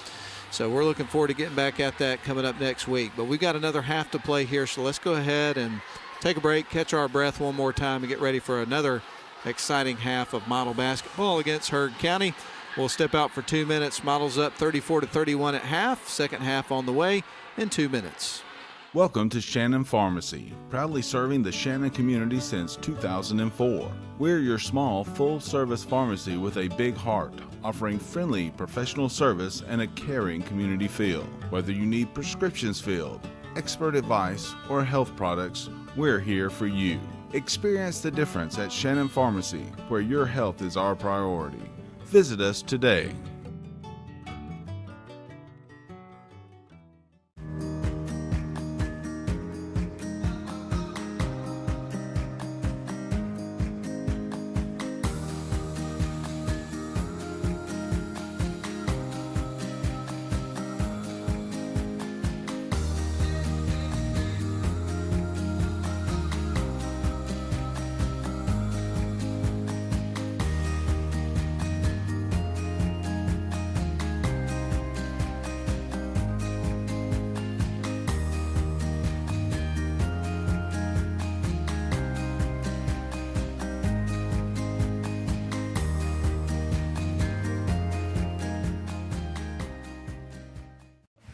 So we're looking forward to getting back at that coming up next week. But we've got another half to play here, so let's go ahead and take a break, catch our breath one more time, and get ready for another exciting half of model basketball against Heard County. We'll step out for 2 minutes. Models up 34-31 at half. Second half on the way in 2 minutes. Welcome to Shannon Pharmacy, proudly serving the Shannon community since 2004. We're your small, full-service pharmacy with a big heart, offering friendly, professional service and a caring community feel. Whether you need prescriptions filled, expert advice, or health products, we're here for you. Experience the difference at Shannon Pharmacy, where your health is our priority. Visit us today.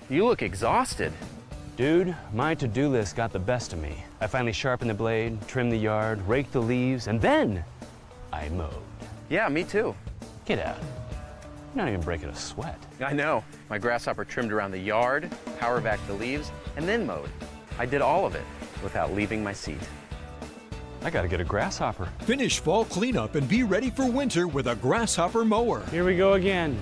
You look exhausted. Dude, my to-do list got the best of me. I finally sharpened the blade, trimmed the yard, raked the leaves, and then I mowed. Yeah, me too. Get out. You're not even breaking a sweat. I know. My grasshopper trimmed around the yard, power vacked the leaves, and then mowed. I did all of it without leaving my seat. I gotta get a grasshopper. Finish fall cleanup and be ready for winter with a grasshopper mower. Here we go again.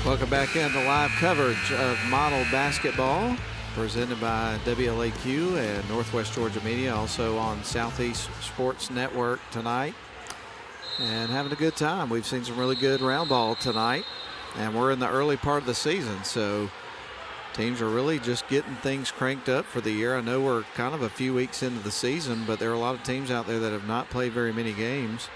Welcome back into live coverage of model basketball presented by WLAQ and Northwest Georgia Media, also on Southeast Sports Network tonight. And having a good time. We've seen some really good round ball tonight. And we're in the early part of the season, so teams are really just getting things cranked up for the year. I know we're kind of a few weeks into the season, but there are a lot of teams out there that have not played very many games.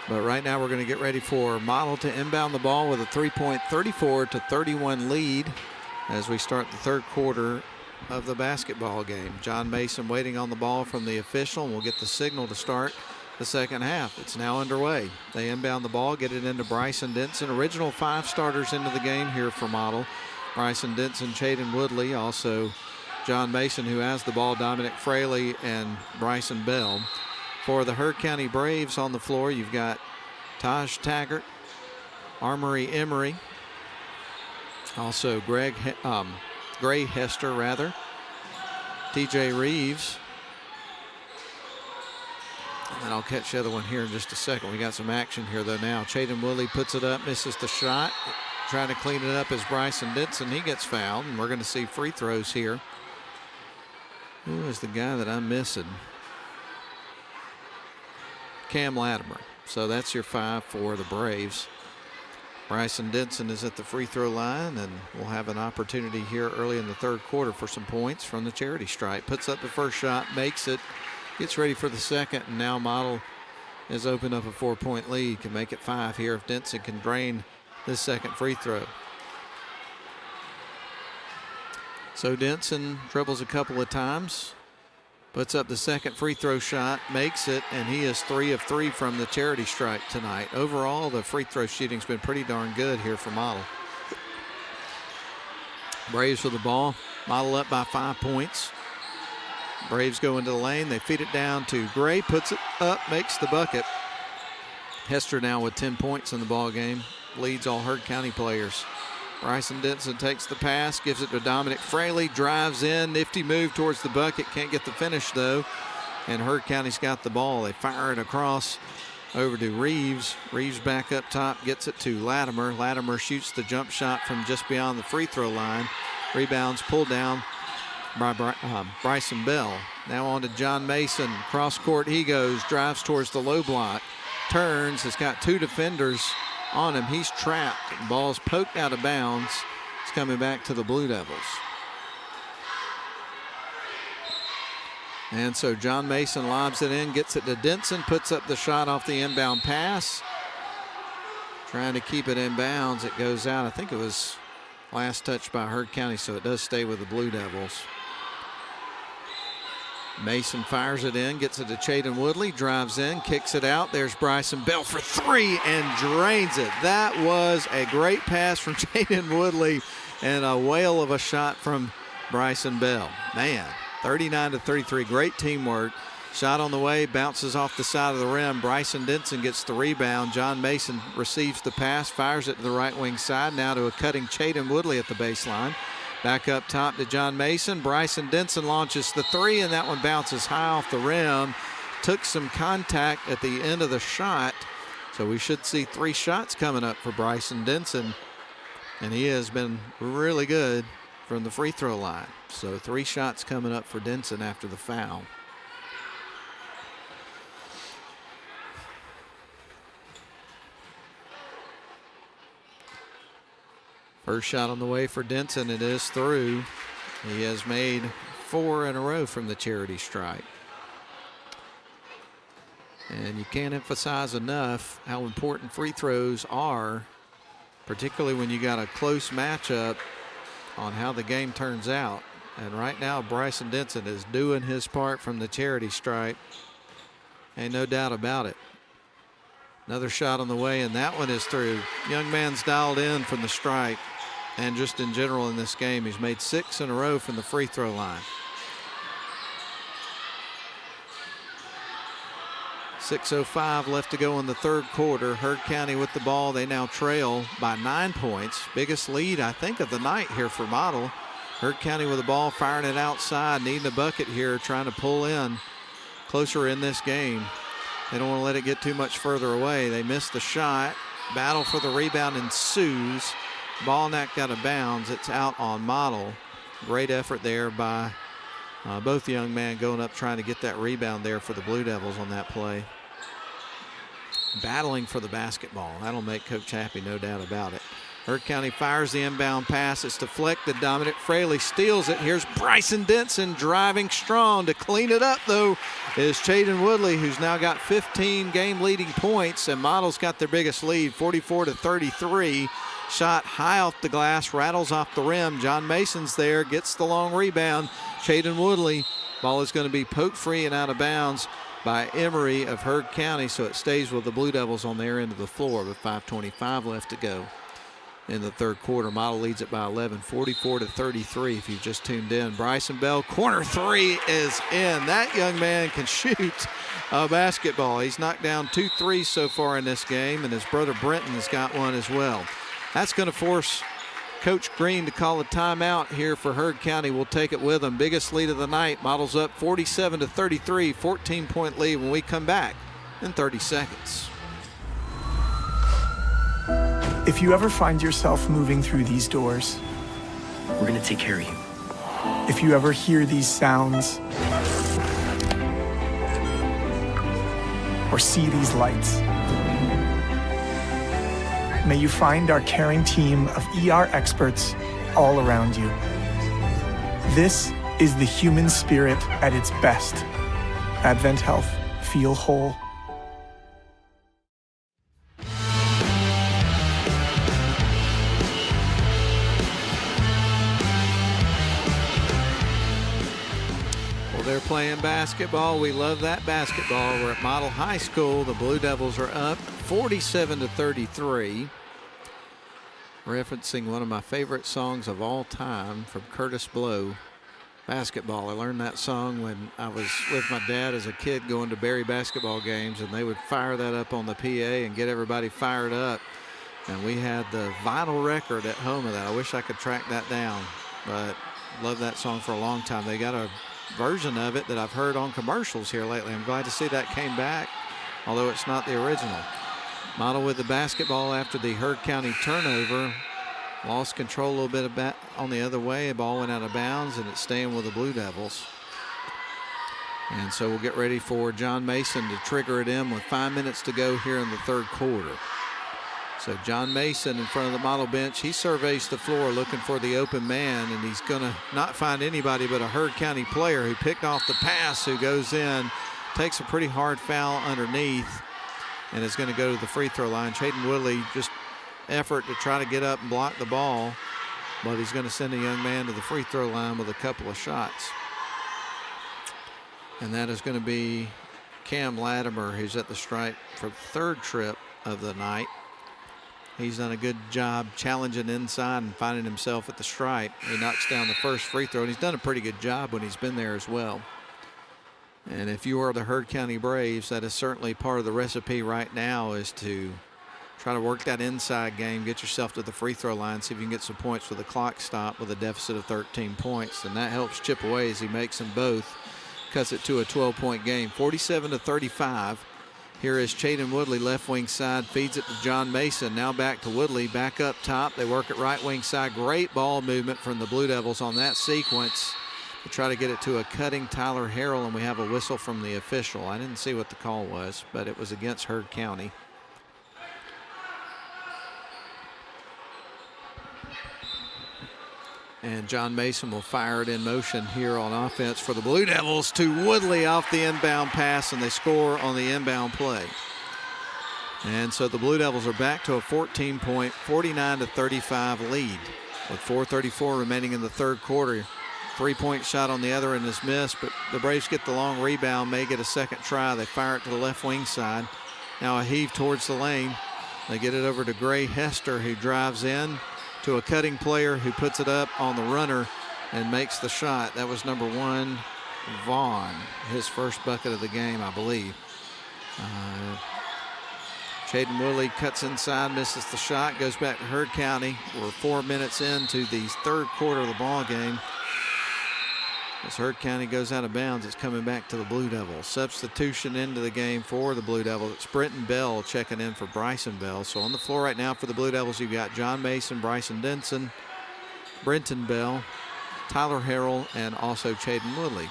But right now we're going to get ready for Model to inbound the ball with a 34-31 lead as we start the third quarter of the basketball game. John Mason waiting on the ball from the official, and we'll get the signal to start the second half. It's now underway. They inbound the ball, get it into Bryson Denson. Original 5 starters into the game here for Model. Bryson Denson, Chaden Woodley, also John Mason, who has the ball, Dominic Fraley, and Bryson Bell. For the Heard County Braves on the floor, you've got Taj Taggart, Armory Emery, also Gray Hester, TJ Reeves. And I'll catch the other one here in just a second. We got some action here, though, now. Chaden Woodley puts it up, misses the shot. Trying to clean it up is Bryson Denson. He gets fouled, and we're going to see free throws here. Who is the guy that I'm missing? Cam Latimer. So that's your 5 for the Braves. Bryson Denson is at the free throw line, and we'll have an opportunity here early in the third quarter for some points from the charity stripe. Puts up the first shot, makes it, gets ready for the second, and now Model has opened up a 4-point lead. Can make it 5 here if Denson can drain this second free throw. So Denson dribbles a couple of times, puts up the second free throw shot, makes it, and he is 3 of 3 from the charity stripe tonight. Overall, the free throw shooting's been pretty darn good here for Model. Braves with the ball. Model up by 5 points. Braves go into the lane. They feed it down to Gray, puts it up, makes the bucket. Hester now with 10 points in the ball game, leads all Heard County players. Bryson Denson takes the pass, gives it to Dominic Fraley, drives in, nifty move towards the bucket, can't get the finish though, and Heard County's got the ball. They fire it across over to Reeves. Reeves back up top, gets it to Latimer. Latimer shoots the jump shot from just beyond the free throw line. Rebounds pulled down by Bryson Bell. Now on to John Mason. Cross court he goes, drives towards the low block, turns, has got 2 defenders on him. He's trapped. Ball's poked out of bounds. It's coming back to the Blue Devils. And so John Mason lobs it in, gets it to Denson, puts up the shot off the inbound pass. Trying to keep it in bounds. It goes out. I think it was last touch by Heard County, so it does stay with the Blue Devils. Mason fires it in, gets it to Chaden Woodley, drives in, kicks it out. There's Bryson Bell for 3 and drains it. That was a great pass from Chaden Woodley and a whale of a shot from Bryson Bell. Man, 39-33, great teamwork. Shot on the way, bounces off the side of the rim. Bryson Denson gets the rebound. John Mason receives the pass, fires it to the right wing side. Now to a cutting Chaden Woodley at the baseline. Back up top to John Mason. Bryson Denson launches the 3, and that one bounces high off the rim. Took some contact at the end of the shot. So we should see 3 shots coming up for Bryson Denson. And he has been really good from the free throw line. So 3 shots coming up for Denson after the foul. First shot on the way for Denson. It is through. He has made 4 in a row from the charity stripe. And you can't emphasize enough how important free throws are, particularly when you got a close matchup on how the game turns out. And right now, Bryson Denson is doing his part from the charity stripe. Ain't no doubt about it. Another shot on the way, and that one is through. Young man's dialed in from the stripe. And just in general in this game, he's made 6 in a row from the free throw line. 6:05 left to go in the third quarter. Heard County with the ball. They now trail by 9 points. Biggest lead, I think, of the night here for Model. Heard County with the ball, firing it outside, needing a bucket here, trying to pull in closer in this game. They don't want to let it get too much further away. They missed the shot. Battle for the rebound ensues. Ball knocked out of bounds. It's out on Model. Great effort there by both young men going up trying to get that rebound there for the Blue Devils on that play. battling for the basketball. That'll make Coach happy, no doubt about it. Heard County fires the inbound pass. It's deflected. Dominic Fraley steals it. Here's Bryson Denson driving strong. To clean it up, though, is Chaden Woodley, who's now got 15 game-leading points, and Models got their biggest lead, 44-33. Shot high off the glass, rattles off the rim. John Mason's there, gets the long rebound. Chaden Woodley, ball is going to be poked free and out of bounds by Emory of Heard County, so it stays with the Blue Devils on their end of the floor with 5:25 left to go in the third quarter. Model leads it by 11, 44-33 if you've just tuned in. Bryson Bell, corner three is in. That young man can shoot a basketball. He's knocked down 2 threes so far in this game, and his brother Brenton has got one as well. That's going to force Coach Green to call a timeout here for Heard County. We'll take it with them. Biggest lead of the night. Models up 47-33, 14-point lead when we come back in 30 seconds. If you ever find yourself moving through these doors, We're gonna take care of you. if you ever hear these sounds, or see these lights, may you find our caring team of ER experts all around you. This is the human spirit at its best. Advent Health. Feel whole. They're playing basketball. We love that basketball. We're at Model High School. The Blue Devils are up 47-33. Referencing one of my favorite songs of all time from Curtis Blow, Basketball. I learned that song when I was with my dad as a kid going to Berry basketball games, and they would fire that up on the PA and get everybody fired up. And we had the vinyl record at home of that. I wish I could track that down, but loved that song for a long time. They got a version of it that I've heard on commercials here lately. I'm glad to see that came back, although it's not the original. Model with the basketball after the Heard County turnover. Lost control a little bit on the other way. The ball went out of bounds, and it's staying with the Blue Devils. And so we'll get ready for John Mason to trigger it in with 5 minutes to go here in the third quarter. So John Mason in front of the Model bench, he surveys the floor looking for the open man, and he's going to not find anybody but a Heard County player who picked off the pass, who goes in, takes a pretty hard foul underneath, and is going to go to the free throw line. Chaden Woodley just effort to try to get up and block the ball, but he's going to send a young man to the free throw line with a couple of shots. And that is going to be Cam Latimer, who's at the stripe for the third trip of the night. He's done a good job challenging inside and finding himself at the stripe. He knocks down the first free throw, and he's done a pretty good job when he's been there as well. And if you are the Heard County Braves, that is certainly part of the recipe right now, is to try to work that inside game, get yourself to the free throw line, see if you can get some points with the clock stop with a deficit of 13 points. And that helps chip away as he makes them both, cuts it to a 12-point game, 47-35. Here is Chaden Woodley, left wing side, feeds it to John Mason. Now back to Woodley, back up top. They work it right wing side. Great ball movement from the Blue Devils on that sequence to try to get it to a cutting Tyler Harrell, and we have a whistle from the official. I didn't see what the call was, but it was against Heard County. And John Mason will fire it in motion here on offense for the Blue Devils to Woodley off the inbound pass, and they score on the inbound play. And so the Blue Devils are back to a 14-point, 49-35 lead with 4:34 remaining in the third quarter. 3-point shot on the other end is missed, but the Braves get the long rebound, may get a second try. They fire it to the left wing side. Now a heave towards the lane. They get it over to Gray Hester, who drives in to a cutting player who puts it up on the runner and makes the shot. That was number 1, Vaughn, his first bucket of the game, I believe. Chaden Woodley cuts inside, misses the shot, goes back to Heard County. We're 4 minutes into the third quarter of the ball game. As Heard County goes out of bounds, it's coming back to the Blue Devils. Substitution into the game for the Blue Devils. It's Brenton Bell checking in for Bryson Bell. So on the floor right now for the Blue Devils, you've got John Mason, Bryson Denson, Brenton Bell, Tyler Harrell, and also Chaden Woodley.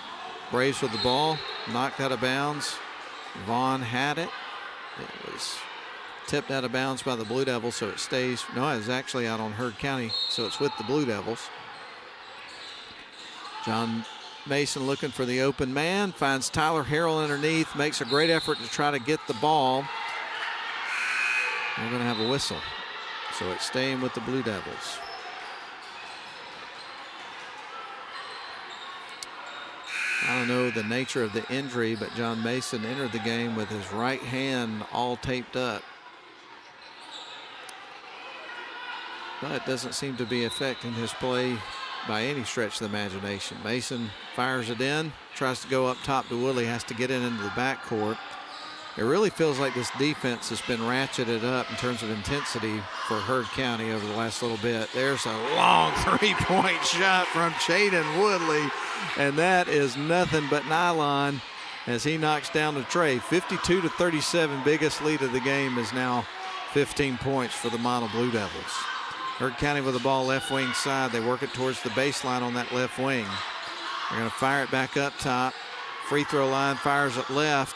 Braves with the ball, knocked out of bounds. Vaughn had it. It was tipped out of bounds by the Blue Devils, so it stays. No, it was actually out on Heard County, so it's with the Blue Devils. John Mason looking for the open man, finds Tyler Harrell underneath, makes a great effort to try to get the ball. We're going to have a whistle, so it's staying with the Blue Devils. I don't know the nature of the injury, but John Mason entered the game with his right hand all taped up. But it doesn't seem to be affecting his play by any stretch of the imagination. Mason fires it in, tries to go up top to Woodley, has to get it into the backcourt. It really feels like this defense has been ratcheted up in terms of intensity for Heard County over the last little bit. There's a long three-point shot from Chaden Woodley, and that is nothing but nylon as he knocks down the tray. 52-37, biggest lead of the game is now 15 points for the Model Blue Devils. Heard County with the ball left wing side. They work it towards the baseline on that left wing. They're going to fire it back up top. Free throw line, fires it left.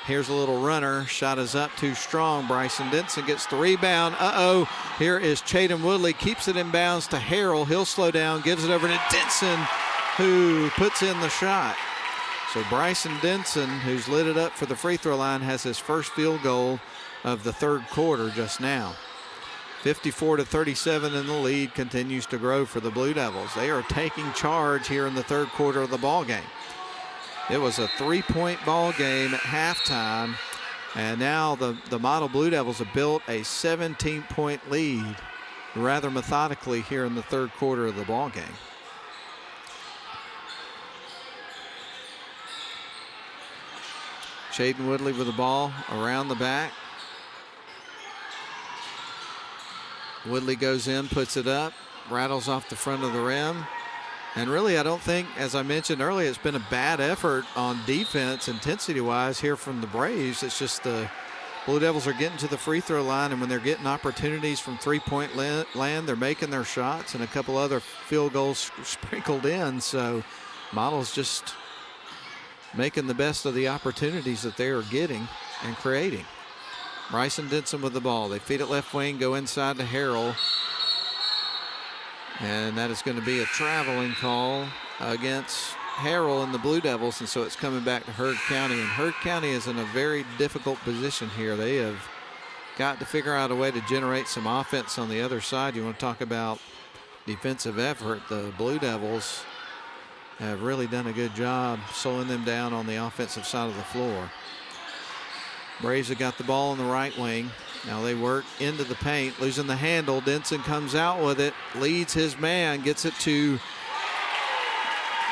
Here's a little runner. Shot is up too strong. Bryson Denson gets the rebound. Uh-oh. Here is Chaden Woodley. Keeps it in bounds to Harrell. He'll slow down. Gives it over to Denson, who puts in the shot. So Bryson Denson, who's lit it up for the free throw line, has his first field goal of the third quarter just now. 54-37, and the lead continues to grow for the Blue Devils. They are taking charge here in the third quarter of the ball game. It was a three-point ball game at halftime, and now the Model Blue Devils have built a 17-point lead rather methodically here in the third quarter of the ball game. Chaden Woodley with the ball around the back. Woodley goes in, puts it up, rattles off the front of the rim. And really, I don't think, as I mentioned earlier, it's been a bad effort on defense intensity-wise here from the Braves. It's just the Blue Devils are getting to the free throw line, and when they're getting opportunities from three-point land, they're making their shots, and a couple other field goals sprinkled in. So Model's just making the best of the opportunities that they are getting and creating. Bryson Denson with the ball. They feed it left wing, go inside to Harrell. And that is going to be a traveling call against Harrell and the Blue Devils, and so it's coming back to Heard County. And Heard County is in a very difficult position here. They have got to figure out a way to generate some offense on the other side. You want to talk about defensive effort. The Blue Devils have really done a good job slowing them down on the offensive side of the floor. Braves have got the ball on the right wing. Now they work into the paint, losing the handle. Denson comes out with it, leads his man, gets it to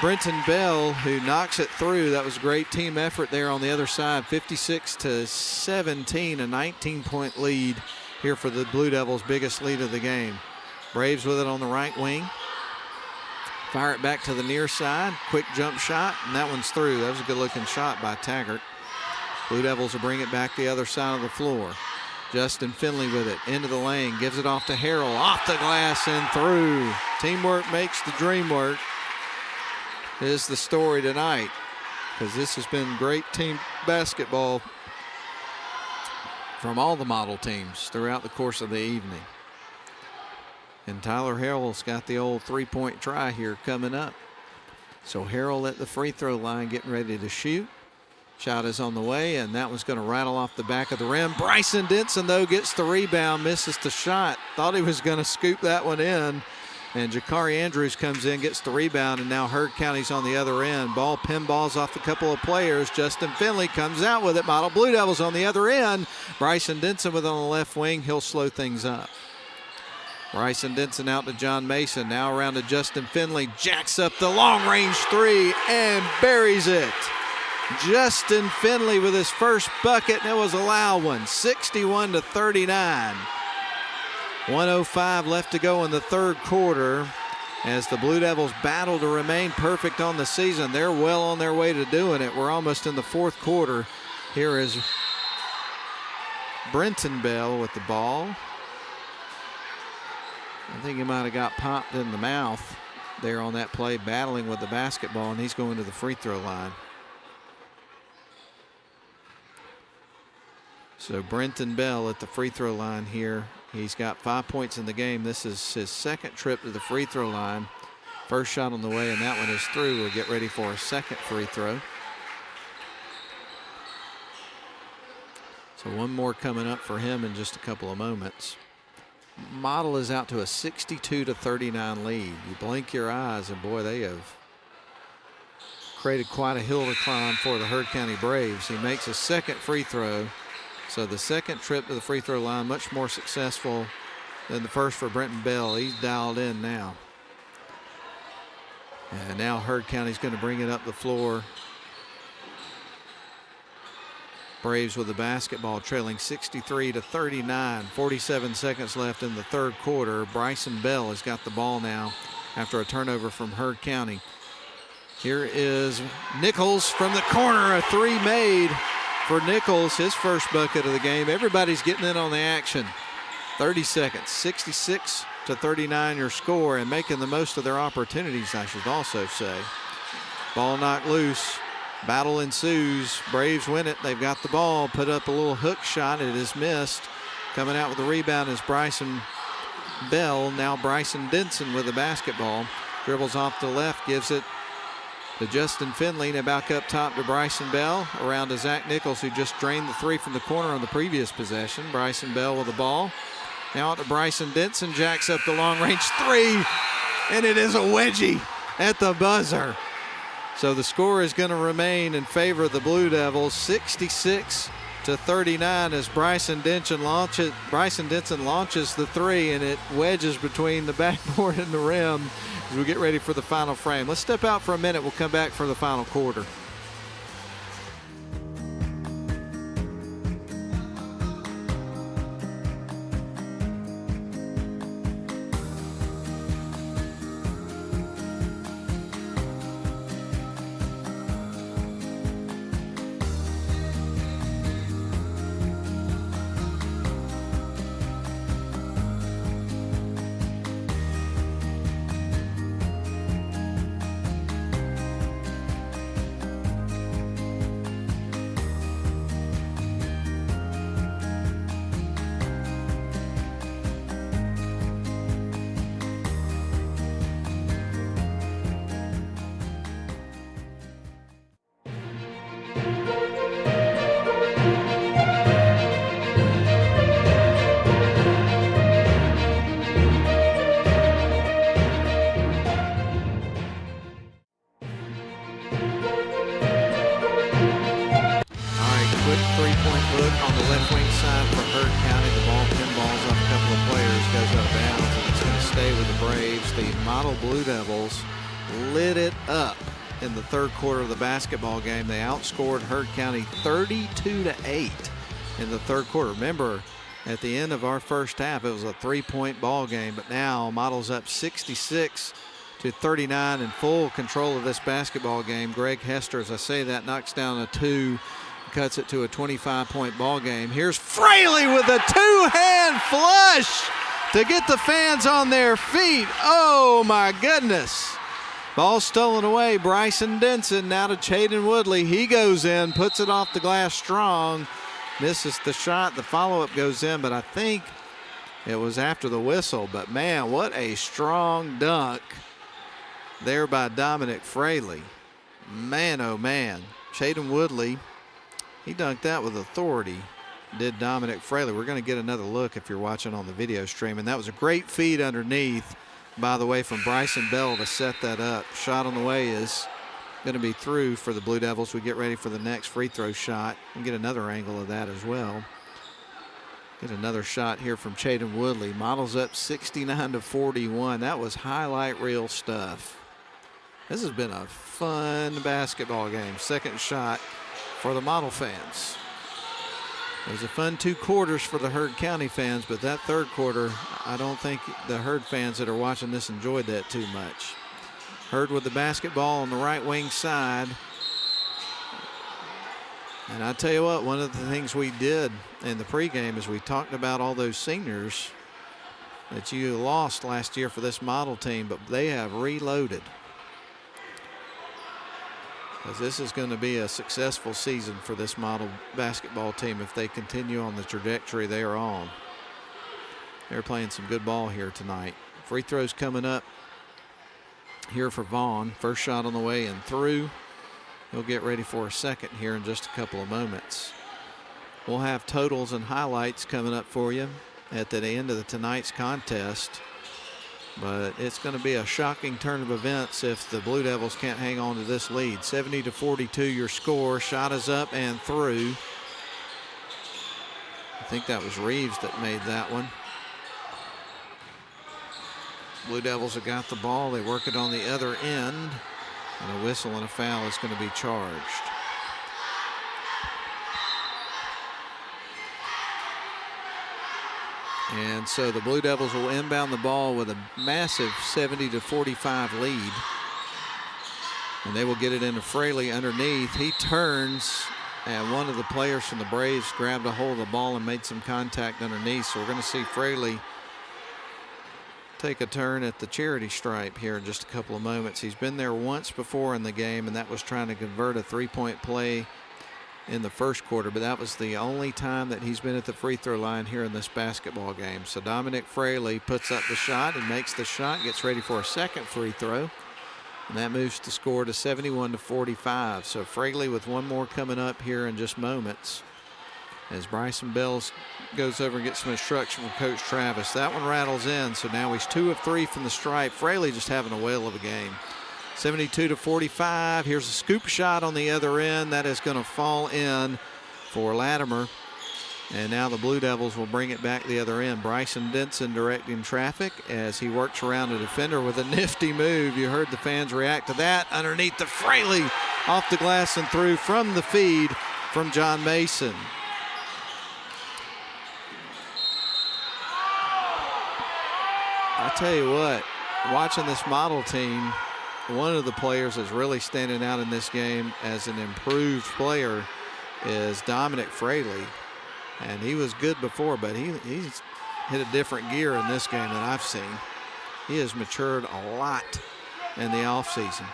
Brenton Bell, who knocks it through. That was a great team effort there on the other side. 56-17, a 19-point lead here for the Blue Devils, biggest lead of the game. Braves with it on the right wing. Fire it back to the near side. Quick jump shot, and that one's through. That was a good-looking shot by Taggart. Blue Devils will bring it back the other side of the floor. Justin Finley with it, into the lane, gives it off to Harrell, off the glass and through. Teamwork makes the dream work is the story tonight, because this has been great team basketball from all the model teams throughout the course of the evening. And Tyler Harrell's got the old three-point try here coming up. So Harrell at the free throw line getting ready to shoot. Shot is on the way, and that one's going to rattle off the back of the rim. Bryson Denson, though, gets the rebound, misses the shot. Thought he was going to scoop that one in. And Jakari Andrews comes in, gets the rebound, and now Heard County's on the other end. Ball pinballs off a couple of players. Justin Finley comes out with it. Model Blue Devils on the other end. Bryson Denson with it on the left wing. He'll slow things up. Bryson Denson out to John Mason. Now around to Justin Finley. Jacks up the long-range three and buries it. Justin Finley with his first bucket, and it was a loud one. 61-39. 1:05 left to go in the third quarter as the Blue Devils battle to remain perfect on the season. They're well on their way to doing it. We're almost in the fourth quarter. Here is Brenton Bell with the ball. I think he might have got popped in the mouth there on that play, battling with the basketball, and he's going to the free throw line. So Brenton Bell at the free throw line here. He's got 5 points in the game. This is his second trip to the free throw line. First shot on the way, and that one is through. We'll get ready for a second free throw. So one more coming up for him in just a couple of moments. Model is out to a 62-39 lead. You blink your eyes, and boy, they have created quite a hill to climb for the Heard County Braves. He makes a second free throw. So the second trip to the free throw line, much more successful than the first for Brenton Bell. He's dialed in now. And now Heard County's going to bring it up the floor. Braves with the basketball, trailing 63-39. 47 seconds left in the third quarter. Bryson Bell has got the ball now after a turnover from Heard County. Here is Nichols from the corner. A three made for Nichols, his first bucket of the game. Everybody's getting in on the action. 30 seconds, 66-39 your score, and making the most of their opportunities, I should also say. Ball knocked loose. Battle ensues. Braves win it. They've got the ball. Put up a little hook shot. It is missed. Coming out with the rebound is Bryson Bell. Now Bryson Denson with the basketball. Dribbles off to the left. Gives it to Justin Finley. Now back up top to Bryson Bell. Around to Zach Nichols, who just drained the three from the corner on the previous possession. Bryson Bell with the ball. Now out to Bryson Denson. Jacks up the long-range three. And it is a wedgie at the buzzer. So the score is going to remain in favor of the Blue Devils, 66-39 as Bryson Denson launches the three, and it wedges between the backboard and the rim as we get ready for the final frame. Let's step out for a minute. We'll come back for the final quarter. Third quarter of the basketball game. They outscored Heard County 32-8 in the third quarter. Remember, at the end of our first half, it was a 3-point ball game, but now Model's up 66-39 in full control of this basketball game. Greg Hester, as I say that, knocks down a two, cuts it to a 25-point ball game. Here's Fraley with a two-hand flush to get the fans on their feet. Oh my goodness. Ball stolen away. Bryson Denson now to Chaden Woodley. He goes in, puts it off the glass strong, misses the shot. The follow-up goes in, but I think it was after the whistle. But man, what a strong dunk there by Dominic Fraley. Man, oh man. Chaden Woodley, he dunked that with authority, did Dominic Fraley. We're going to get another look if you're watching on the video stream. And that was a great feed underneath, by the way, from Bryson Bell to set that up. Shot on the way is going to be through for the Blue Devils. We get ready for the next free throw shot and get another angle of that as well. Get another shot here from Chaden Woodley. Models up 69-41. That was highlight reel stuff. This has been a fun basketball game. Second shot for the Model fans. It was a fun 2 quarters for the Heard County fans, but that third quarter, I don't think the Heard fans that are watching this enjoyed that too much. Heard with the basketball on the right wing side. And I tell you what, one of the things we did in the pregame is we talked about all those seniors that you lost last year for this Model team, but they have reloaded. because this is going to be a successful season for this model basketball team if they continue on the trajectory they are on. They're playing some good ball here tonight. Free throws coming up here for Vaughn. First shot on the way and through. He'll get ready for a second here in just a couple of moments. We'll have totals and highlights coming up for you at the end of tonight's contest. But it's going to be a shocking turn of events if the Blue Devils can't hang on to this lead. 70-42 your score. Shot is up and through. I think that was Reeves that made that one. Blue Devils have got the ball. They work it on the other end. And a whistle and a foul is going to be charged. And so the Blue Devils will inbound the ball with a massive 70-45 lead. And they will get it into Fraley underneath. He turns, and one of the players from the Braves grabbed a hold of the ball and made some contact underneath. So we're going to see Fraley take a turn at the charity stripe here in just a couple of moments. He's been there once before in the game, and that was trying to convert a three-point play in the first quarter, but that was the only time that he's been at the free throw line here in this basketball game. So Dominic Fraley puts up the shot and makes the shot, gets ready for a second free throw, and that moves the score to 71-45. So Fraley with one more coming up here in just moments as Bryson Bell goes over and gets some instruction from Coach Travis. That one rattles in, so now he's 2 of 3 from the stripe. Fraley just having a whale of a game. 72-45. Here's a scoop shot on the other end. That is going to fall in for Latimer. And now the Blue Devils will bring it back the other end. Bryson Denson directing traffic as he works around a defender with a nifty move. You heard the fans react to that. Underneath the Fraley, off the glass and through from the feed from John Mason. I tell you what, watching this model team, one of the players that's really standing out in this game as an improved player is Dominic Fraley. And he was good before, but he's hit a different gear in this game than I've seen. He has matured a lot in the offseason.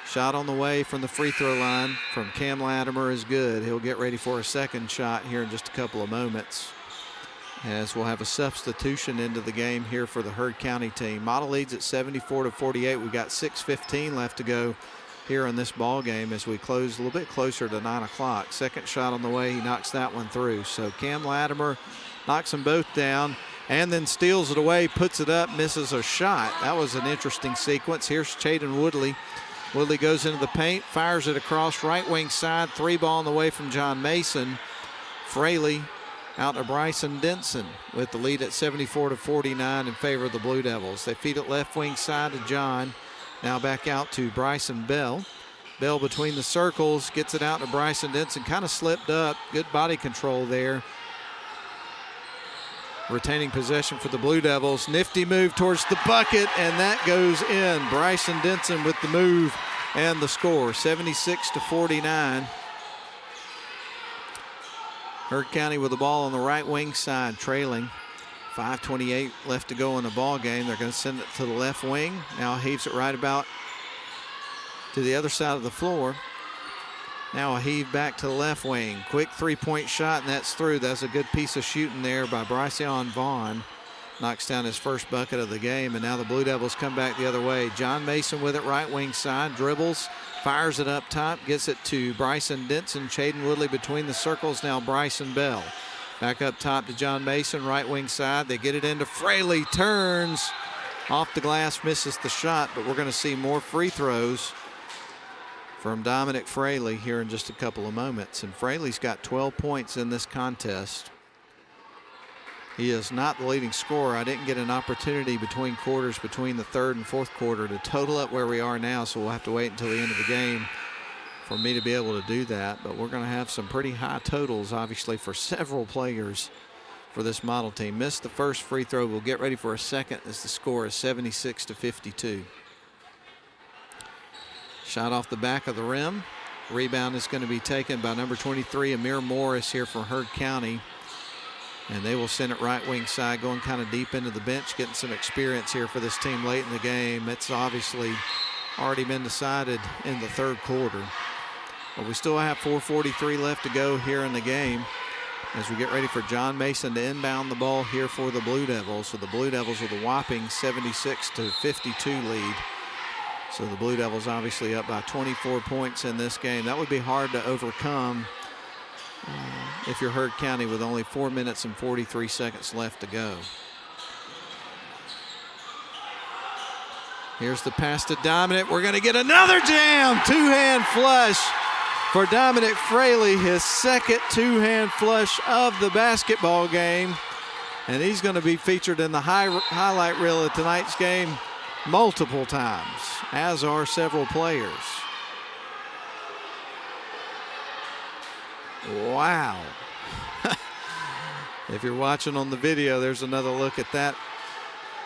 Shot on the way from the free throw line from Cam Latimer is good. He'll get ready for a second shot here in just a couple of moments, as we'll have a substitution into the game here for the Heard County team. Model leads at 74-48. We've got 6:15 left to go here in this ball game as we close a little bit closer to 9 o'clock. Second shot on the way. He knocks that one through. So Cam Latimer knocks them both down and then steals it away, puts it up, misses a shot. That was an interesting sequence. Here's Chaden Woodley. Woodley goes into the paint, fires it across right wing side. 3-ball on the way from John Mason. Fraley out to Bryson Denson with the lead at 74-49 in favor of the Blue Devils. They feed it left wing side to John. Now back out to Bryson Bell. Bell between the circles, gets it out to Bryson Denson. Kind of slipped up. Good body control there. Retaining possession for the Blue Devils. Nifty move towards the bucket, and that goes in. Bryson Denson with the move and the score, 76-49. Heard County with the ball on the right wing side, trailing. 5:28 left to go in the ball game. They're going to send it to the left wing. Now heaves it right about to the other side of the floor. Now a heave back to the left wing. Quick three-point shot, and that's through. That's a good piece of shooting there by Bryson Vaughn. Knocks down his first bucket of the game, and now the Blue Devils come back the other way. John Mason with it right wing side, dribbles, fires it up top, gets it to Bryson Denson. Chaden Woodley between the circles, now Bryson Bell. Back up top to John Mason, right wing side. They get it into Fraley, turns off the glass, misses the shot, but we're going to see more free throws from Dominic Fraley here in just a couple of moments. And Fraley's got 12 points in this contest. He is not the leading scorer. I didn't get an opportunity between quarters, between the third and fourth quarter, to total up where we are now, so we'll have to wait until the end of the game for me to be able to do that. But we're going to have some pretty high totals, obviously, for several players for this model team. Missed the first free throw. We'll get ready for a second as the score is 76-52. Shot off the back of the rim. Rebound is going to be taken by number 23, Amir Morris here for Heard County. And they will send it right wing side, going kind of deep into the bench, getting some experience here for this team late in the game. It's obviously already been decided in the third quarter. Well, we still have 4:43 left to go here in the game as we get ready for John Mason to inbound the ball here for the Blue Devils. So the Blue Devils with a whopping 76-52 lead. So the Blue Devils obviously up by 24 points in this game. That would be hard to overcome if you're Heard County with only 4 minutes and 43 seconds left to go. Here's the pass to Dominic. We're going to get another jam. Two-hand flush for Dominic Fraley, his second two-hand flush of the basketball game. And he's going to be featured in the highlight reel of tonight's game multiple times, as are several players. Wow. If you're watching on the video, there's another look at that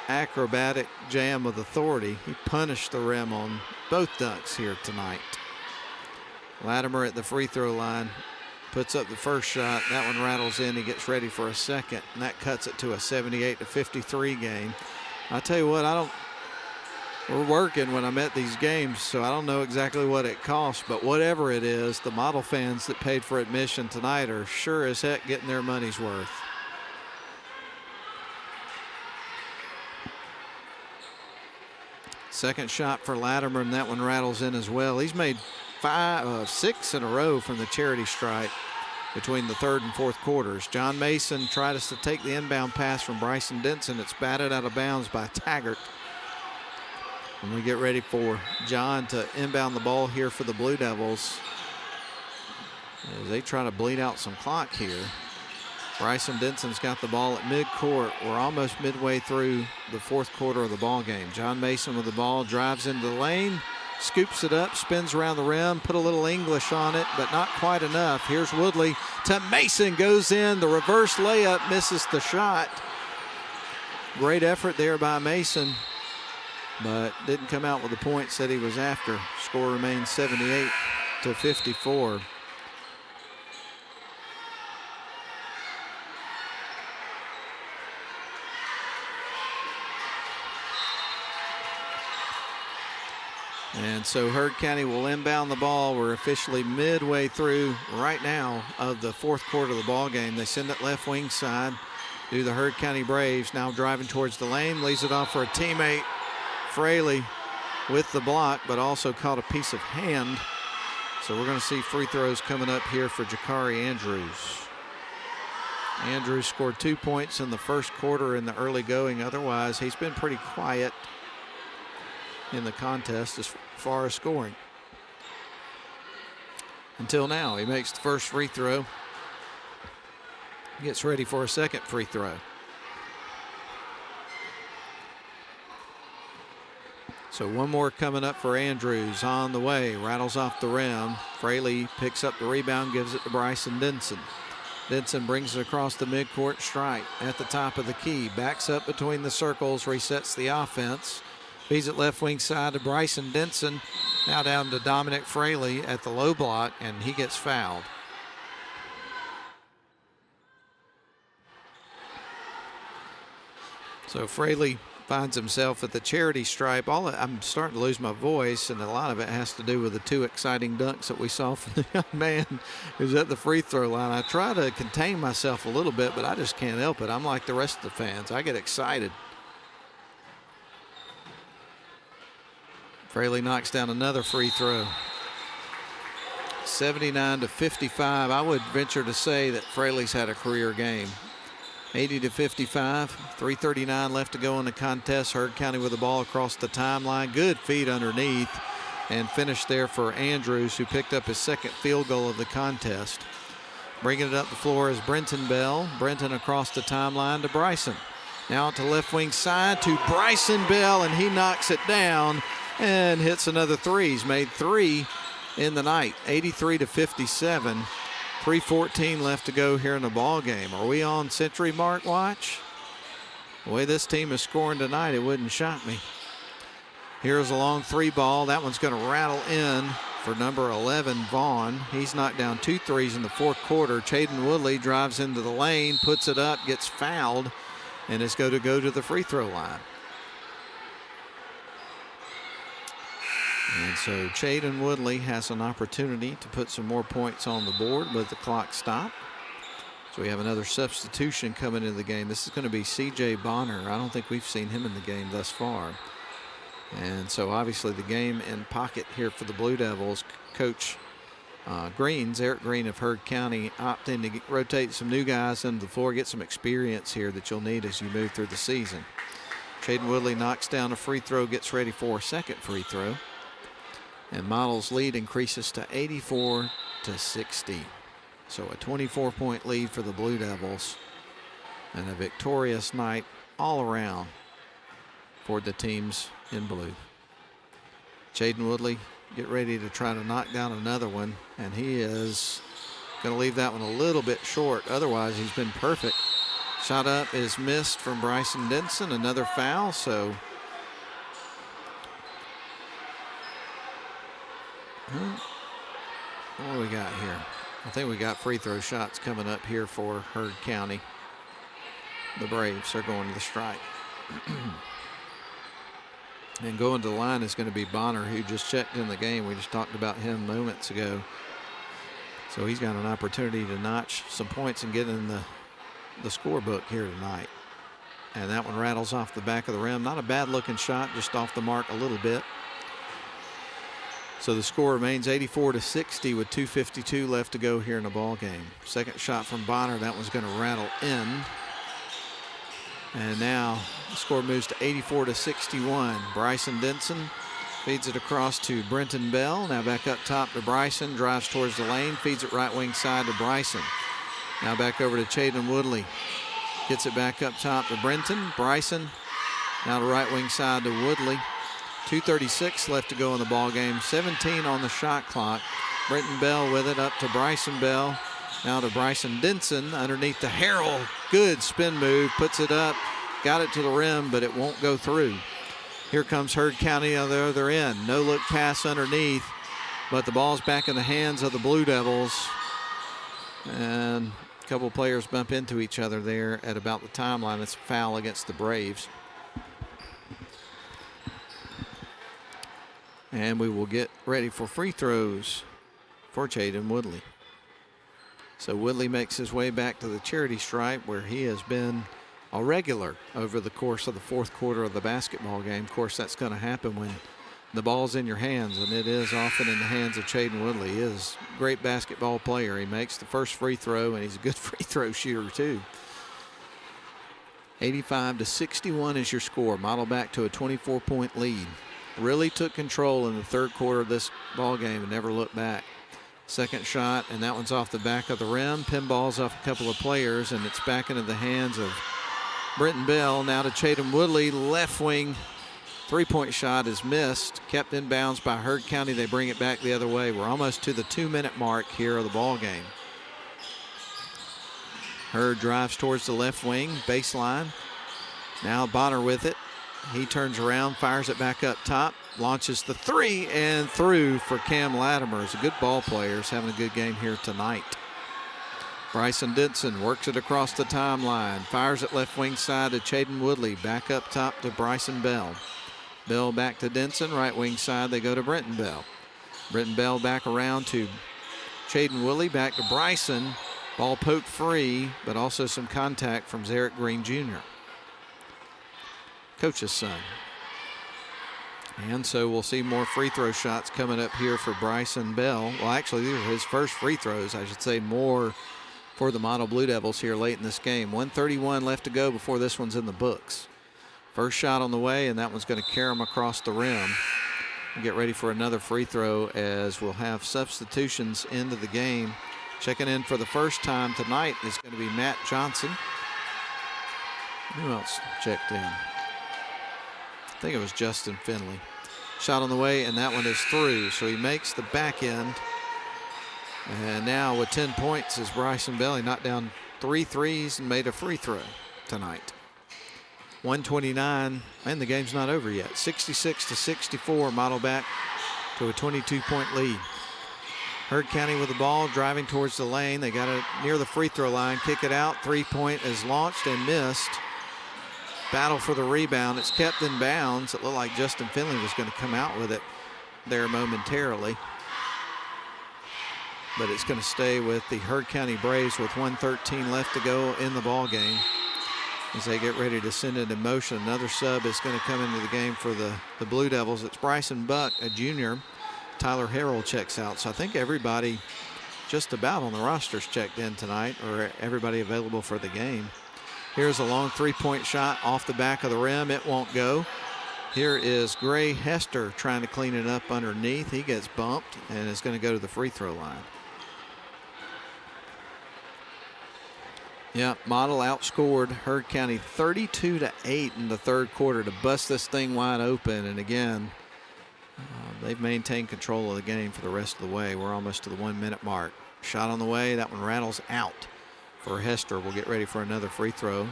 acrobatic jam with authority. He punished the rim on both dunks here tonight. Latimer at the free throw line puts up the first shot. That one rattles in. He gets ready for a second, and that cuts it to a 78-53 game. I tell you what, we're working when I'm at these games, so I don't know exactly what it costs, but whatever it is, the model fans that paid for admission tonight are sure as heck getting their money's worth. Second shot for Latimer, and that one rattles in as well. He's made 6 in a row from the charity stripe between the third and fourth quarters. John Mason tries to take the inbound pass from Bryson Denson. It's batted out of bounds by Taggart. And we get ready for John to inbound the ball here for the Blue Devils as they try to bleed out some clock here. Bryson Denson's got the ball at midcourt. We're almost midway through the fourth quarter of the ball game. John Mason with the ball, drives into the lane, scoops it up, spins around the rim, put a little English on it, but not quite enough. Here's Woodley to Mason, goes in, the reverse layup, misses the shot. Great effort there by Mason, but didn't come out with the points that he was after. Score remains 78-54. And so Heard County will inbound the ball. We're officially midway through right now of the fourth quarter of the ball game. They send it left wing side to the Heard County Braves. Now driving towards the lane, leaves it off for a teammate. Fraley with the block, but also caught a piece of hand. So we're going to see free throws coming up here for Jakari Andrews. Andrews scored 2 points in the first quarter in the early going. Otherwise, he's been pretty quiet in the contest as far as scoring. Until now, he makes the first free throw. Gets ready for a second free throw. So one more coming up for Andrews on the way. Rattles off the rim. Fraley picks up the rebound, gives it to Bryson Denson. Denson brings it across the midcourt stripe at the top of the key. Backs up between the circles, resets the offense. Feeds it left wing side to Bryson Denson. Now down to Dominic Fraley at the low block, and he gets fouled. So Fraley finds himself at the charity stripe. I'm starting to lose my voice, and a lot of it has to do with the two exciting dunks that we saw from the young man who's at the free throw line. I try to contain myself a little bit, but I just can't help it. I'm like the rest of the fans. I get excited. Fraley knocks down another free throw. 79-55. I would venture to say that Fraley's had a career game. 80-55, 3:39 left to go in the contest. Heard County with the ball across the timeline. Good feed underneath and finished there for Andrews, who picked up his second field goal of the contest. Bringing it up the floor is Brenton Bell. Brenton across the timeline to Bryson. Now to left wing side to Bryson Bell, and he knocks it down and hits another three. He's made 3 in the night. 83-57. 3:14 left to go here in the ball game. Are we on century mark watch? The way this team is scoring tonight, it wouldn't shock me. Here's a long three ball. That one's going to rattle in for number 11, Vaughn. He's knocked down 2 threes in the fourth quarter. Chaden Woodley drives into the lane, puts it up, gets fouled, and is going to go to the free throw line. And so Chaden Woodley has an opportunity to put some more points on the board, but the clock stopped. So we have another substitution coming into the game. This is going to be C.J. Bonner. I don't think we've seen him in the game thus far. And so obviously the game in pocket here for the Blue Devils. Coach Eric Green of Heard County, opting to rotate some new guys into the floor, get some experience here that you'll need as you move through the season. Chaden Woodley knocks down a free throw, gets ready for a second free throw. And Model's lead increases to 84-60. So a 24-point lead for the Blue Devils and a victorious night all around for the teams in blue. Chaden Woodley get ready to try to knock down another one, and he is going to leave that one a little bit short. Otherwise, he's been perfect. Shot up is missed from Bryson Denson, another foul, so what do we got here? I think we got free throw shots coming up here for Heard County. The Braves are going to the strike. And going to the line is going to be Bonner, who just checked in the game. We just talked about him moments ago. So he's got an opportunity to notch some points and get in the scorebook here tonight. And that one rattles off the back of the rim. Not a bad looking shot, just off the mark a little bit. So the score remains 84-60 with 2:52 left to go here in the ball game. Second shot from Bonner, that one's going to rattle in. And now the score moves to 84-61. Bryson Denson feeds it across to Brenton Bell. Now back up top to Bryson, drives towards the lane, feeds it right wing side to Bryson. Now back over to Chaden Woodley. Gets it back up top to Brenton. Bryson now to right wing side to Woodley. 2:36 left to go in the ball game. 17 on the shot clock. Brenton Bell with it up to Bryson Bell. Now to Bryson Denson underneath the Harrell. Good spin move, puts it up, got it to the rim, but it won't go through. Here comes Heard County on the other end. No look pass underneath, but the ball's back in the hands of the Blue Devils. And a couple players bump into each other there at about the timeline. It's a foul against the Braves. And we will get ready for free throws for Chaden Woodley. So Woodley makes his way back to the charity stripe, where he has been a regular over the course of the fourth quarter of the basketball game. Of course, that's going to happen when the ball's in your hands, and it is often in the hands of Chaden Woodley. He is a great basketball player. He makes the first free throw, and he's a good free throw shooter too. 85-61 is your score. Model back to a 24-point lead. Really took control in the third quarter of this ball game and never looked back. Second shot, and that one's off the back of the rim. Pinballs off a couple of players, and it's back into the hands of Brenton Bell. Now to Chaden Woodley, left wing. Three-point shot is missed, kept in bounds by Heard County. They bring it back the other way. We're almost to the 2-minute mark here of the ball game. Heard drives towards the left wing, baseline. Now Bonner with it. He turns around, fires it back up top, launches the three, and through for Cam Latimer. He's a good ball player. He's having a good game here tonight. Bryson Denson works it across the timeline, fires it left wing side to Chaden Woodley, back up top to Bryson Bell. Bell back to Denson, right wing side, they go to Brenton Bell. Brenton Bell back around to Chaden Woodley, back to Bryson. Ball poked free, but also some contact from Zarek Green Jr., coach's son. And so we'll see more free throw shots coming up here for Bryson Bell. Well, actually, these are his first free throws. I should say more for the Model Blue Devils here late in this game. 1:31 left to go before this one's in the books. First shot on the way, and that one's going to carry him across the rim. We'll get ready for another free throw as we'll have substitutions into the game. Checking in for the first time tonight is going to be Matt Johnson. Who else checked in? I think it was Justin Finley. Shot on the way, and that one is through. So he makes the back end. And now with 10 points is Bryson Bell. He knocked down 3 threes and made a free throw tonight. 1:29, and the game's not over yet. 66-64, Model back to a 22-point lead. Heard County with the ball, driving towards the lane. They got it near the free throw line. Kick it out. 3-point is launched and missed. Battle for the rebound. It's kept in bounds. It looked like Justin Finley was going to come out with it. there momentarily. But it's going to stay with the Heard County Braves with 1:13 left to go in the ball game as they get ready to send it in motion. Another sub is going to come into the game for the Blue Devils. It's Bryson Buck, a junior. Tyler Harrell checks out. So I think everybody just about on the roster's checked in tonight, or everybody available for the game. Here's a long three-point shot off the back of the rim. It won't go. Here is Gray Hester trying to clean it up underneath. He gets bumped and is going to go to the free throw line. Yeah, Model outscored Heard County 32-8 in the third quarter to bust this thing wide open. And again, they've maintained control of the game for the rest of the way. We're almost to the 1 minute mark. Shot on the way. That one rattles out for Hester. We'll get ready for another free throw.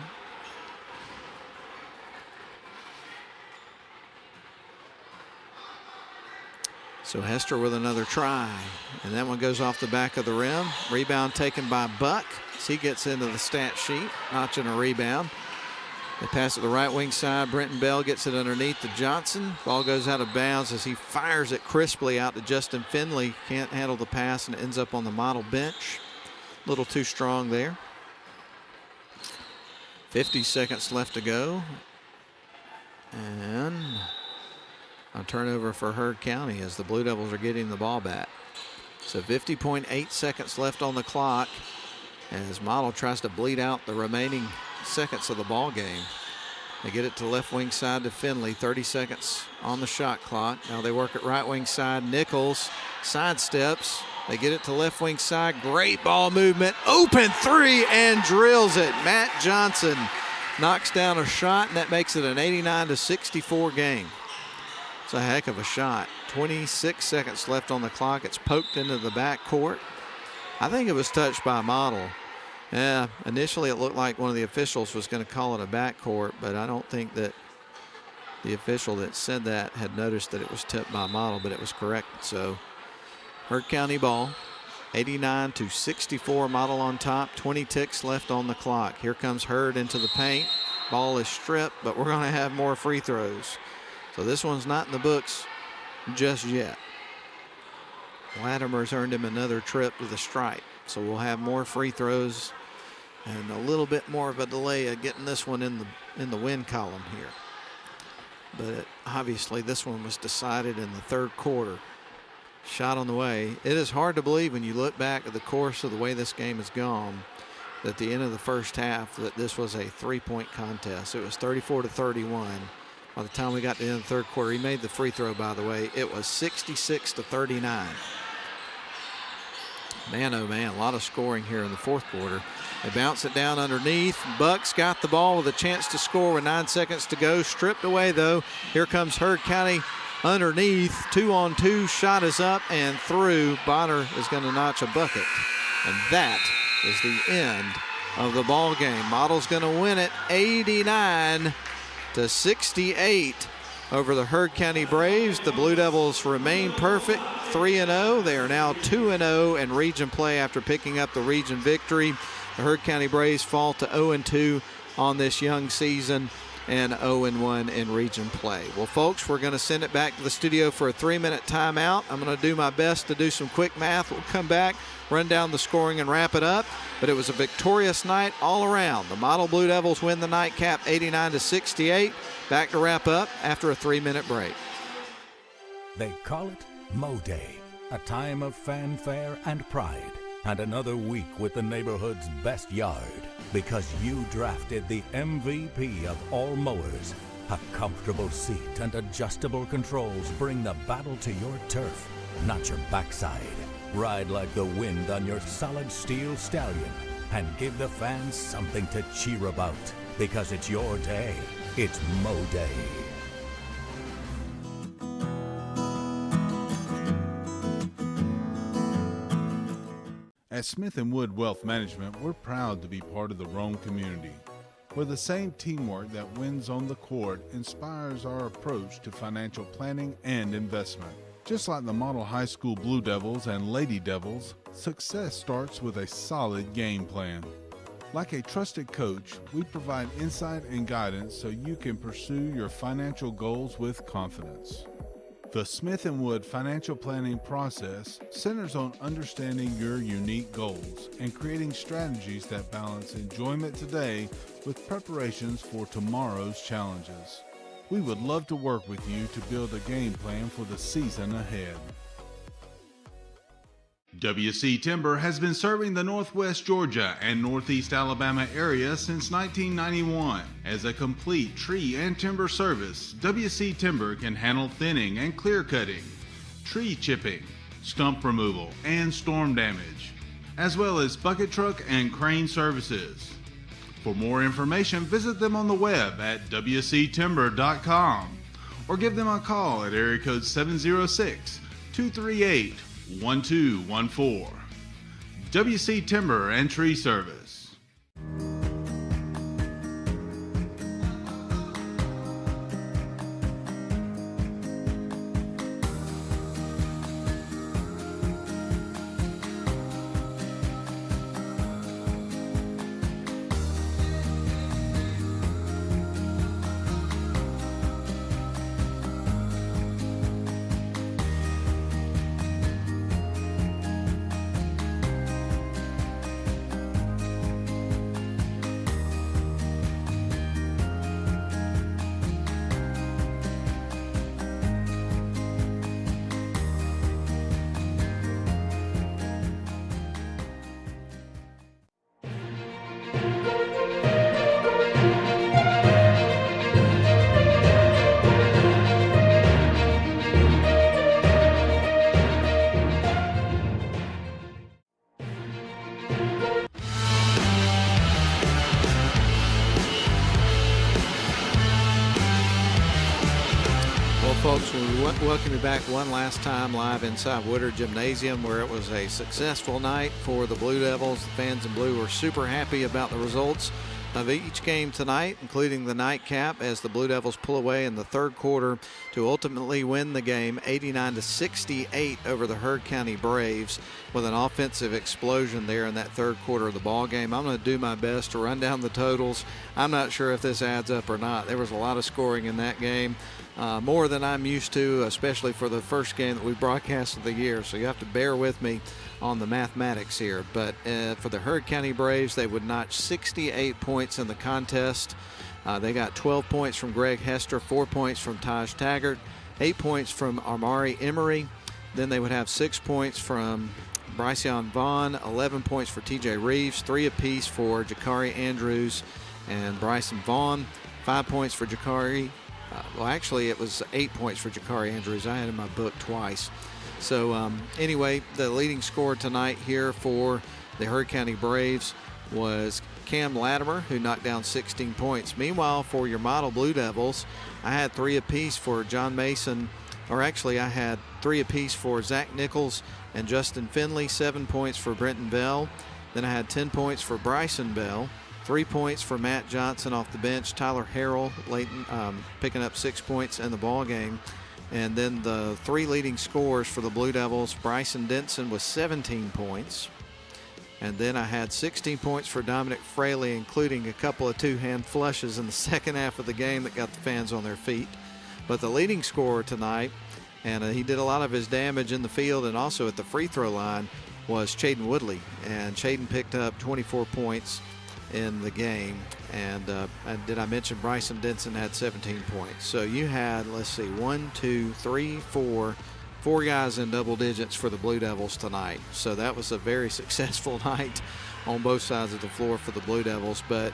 So Hester with another try. And that one goes off the back of the rim. Rebound taken by Buck. He gets into the stat sheet, notching a rebound. They pass it the right wing side. Brenton Bell gets it underneath to Johnson. Ball goes out of bounds as he fires it crisply out to Justin Finley. Can't handle the pass and ends up on the Model bench. A little too strong there. 50 seconds left to go. And a turnover for Heard County as the Blue Devils are getting the ball back. So 50.8 seconds left on the clock as Model tries to bleed out the remaining seconds of the ball game. They get it to left wing side to Finley. 30 seconds on the shot clock. Now they work it right wing side. Nichols sidesteps. They get it to left wing side. Great ball movement. Open three and drills it. Matt Johnson knocks down a shot, and that makes it an 89-64 game. It's a heck of a shot. 26 seconds left on the clock. It's poked into the backcourt. I think it was touched by Model. Yeah, initially it looked like one of the officials was going to call it a backcourt, but I don't think that the official that said that had noticed that it was tipped by Model, but it was correct. So Heard County ball, 89-64, Model on top, 20 ticks left on the clock. Here comes Heard into the paint. Ball is stripped, but we're going to have more free throws. So this one's not in the books just yet. Latimer's earned him another trip to the stripe. So we'll have more free throws and a little bit more of a delay of getting this one in the win column here. But obviously this one was decided in the third quarter. Shot on the way. It is hard to believe when you look back at the course of the way this game has gone that at the end of the first half that this was a three-point contest. It was 34-31. By the time we got to the end of the third quarter, he made the free throw, by the way. It was 66-39. Man, oh man, a lot of scoring here in the fourth quarter. They bounce it down underneath. Buck's got the ball with a chance to score with 9 seconds to go. Stripped away, though. Here comes Heard County underneath. 2-on-2. Shot is up and through. Bonner is going to notch a bucket. And that is the end of the ball game. Model's going to win it 89-68 over the Heard County Braves. The Blue Devils remain perfect, 3-0. They are now 2-0 in region play after picking up the region victory. The Heard County Braves fall to 0-2 on this young season and 0-1 in region play. Well, folks, we're going to send it back to the studio for a 3-minute timeout. I'm going to do my best to do some quick math. We'll come back, run down the scoring, and wrap it up. But it was a victorious night all around. The Model Blue Devils win the nightcap 89-68. Back to wrap up after a 3-minute break. They call it Mo Day, a time of fanfare and pride, and another week with the neighborhood's best yard, because you drafted the MVP of all mowers. A comfortable seat and adjustable controls bring the battle to your turf, not your backside. Ride like the wind on your solid steel stallion and give the fans something to cheer about, because it's your day. It's Mo Day. At Smith & Wood Wealth Management, we're proud to be part of the Rome community, where the same teamwork that wins on the court inspires our approach to financial planning and investment. Just like the Model High School Blue Devils and Lady Devils, success starts with a solid game plan. Like a trusted coach, we provide insight and guidance so you can pursue your financial goals with confidence. The Smith & Wood financial planning process centers on understanding your unique goals and creating strategies that balance enjoyment today with preparations for tomorrow's challenges. We would love to work with you to build a game plan for the season ahead. WC Timber has been serving the Northwest Georgia and Northeast Alabama area since 1991. As a complete tree and timber service, WC Timber can handle thinning and clear cutting, tree chipping, stump removal, and storm damage, as well as bucket truck and crane services. For more information, visit them on the web at wctimber.com or give them a call at area code 706-238-1214. WC Timber and Tree Service. Folks, we welcome you back one last time live inside Woodard Gymnasium, where it was a successful night for the Blue Devils. The fans in blue were super happy about the results of each game tonight, including the nightcap, as the Blue Devils pull away in the third quarter to ultimately win the game 89-68 over the Heard County Braves, with an offensive explosion there in that third quarter of the ball game. I'm going to do my best to run down the totals. I'm not sure if this adds up or not. There was a lot of scoring in that game. More than I'm used to, especially for the first game that we broadcast of the year. So you have to bear with me on the mathematics here. But for the Heard County Braves, they would notch 68 points in the contest. They got 12 points from Greg Hester, 4 points from Taj Taggart, 8 points from Amari Emery. Then they would have 6 points from Bryceon Vaughn, 11 points for TJ Reeves, 3 apiece for Jakari Andrews and Bryson Vaughn, 5 points for Jakari. Well, actually, it was 8 points for Jakari Andrews. I had in my book twice. So, anyway, the leading scorer tonight here for the Heard County Braves was Cam Latimer, who knocked down 16 points. Meanwhile, for your model Blue Devils, I had 3 apiece for John Mason, or actually I had 3 apiece for Zach Nichols and Justin Finley, 7 points for Brenton Bell. Then I had 10 points for Bryson Bell, 3 points for Matt Johnson off the bench. Tyler Harrell picking up 6 points in the ball game. And then the 3 leading scorers for the Blue Devils, Bryson Denson with 17 points. And then I had 16 points for Dominic Fraley, including a couple of 2-hand flushes in the second half of the game that got the fans on their feet. But the leading scorer tonight, and he did a lot of his damage in the field and also at the free throw line, was Chaden Woodley. And Chaden picked up 24 points in the game. And did I mention Bryson Denson had 17 points? So you had, let's see, 4 guys in double digits for the Blue Devils tonight. So that was a very successful night on both sides of the floor for the Blue Devils, but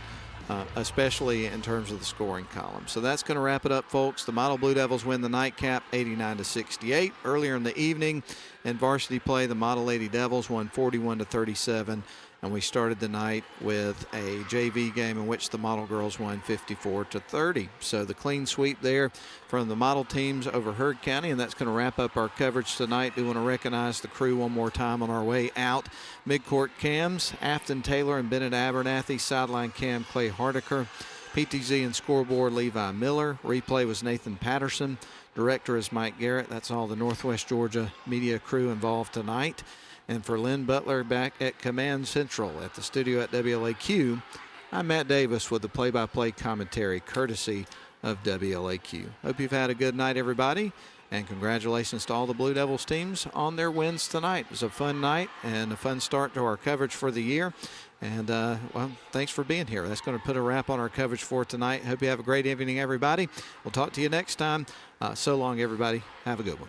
especially in terms of the scoring column. So that's going to wrap it up, folks. The model Blue Devils win the nightcap 89-68. Earlier in the evening in varsity play, the model Lady Devils won 41-37. And we started the night with a JV game in which the model girls won 54-30. So the clean sweep there from the model teams over Heard County, and that's going to wrap up our coverage tonight. We want to recognize the crew one more time on our way out. Midcourt cams, Afton Taylor and Bennett Abernathy. Sideline cam, Clay Hardiker. PTZ and scoreboard, Levi Miller. Replay was Nathan Patterson. Director is Mike Garrett. That's all the Northwest Georgia media crew involved tonight. And for Lynn Butler back at Command Central at the studio at WLAQ, I'm Matt Davis with the play-by-play commentary courtesy of WLAQ. Hope you've had a good night, everybody, and congratulations to all the Blue Devils teams on their wins tonight. It was a fun night and a fun start to our coverage for the year. And, well, thanks for being here. That's going to put a wrap on our coverage for tonight. Hope you have a great evening, everybody. We'll talk to you next time. So long, everybody. Have a good one.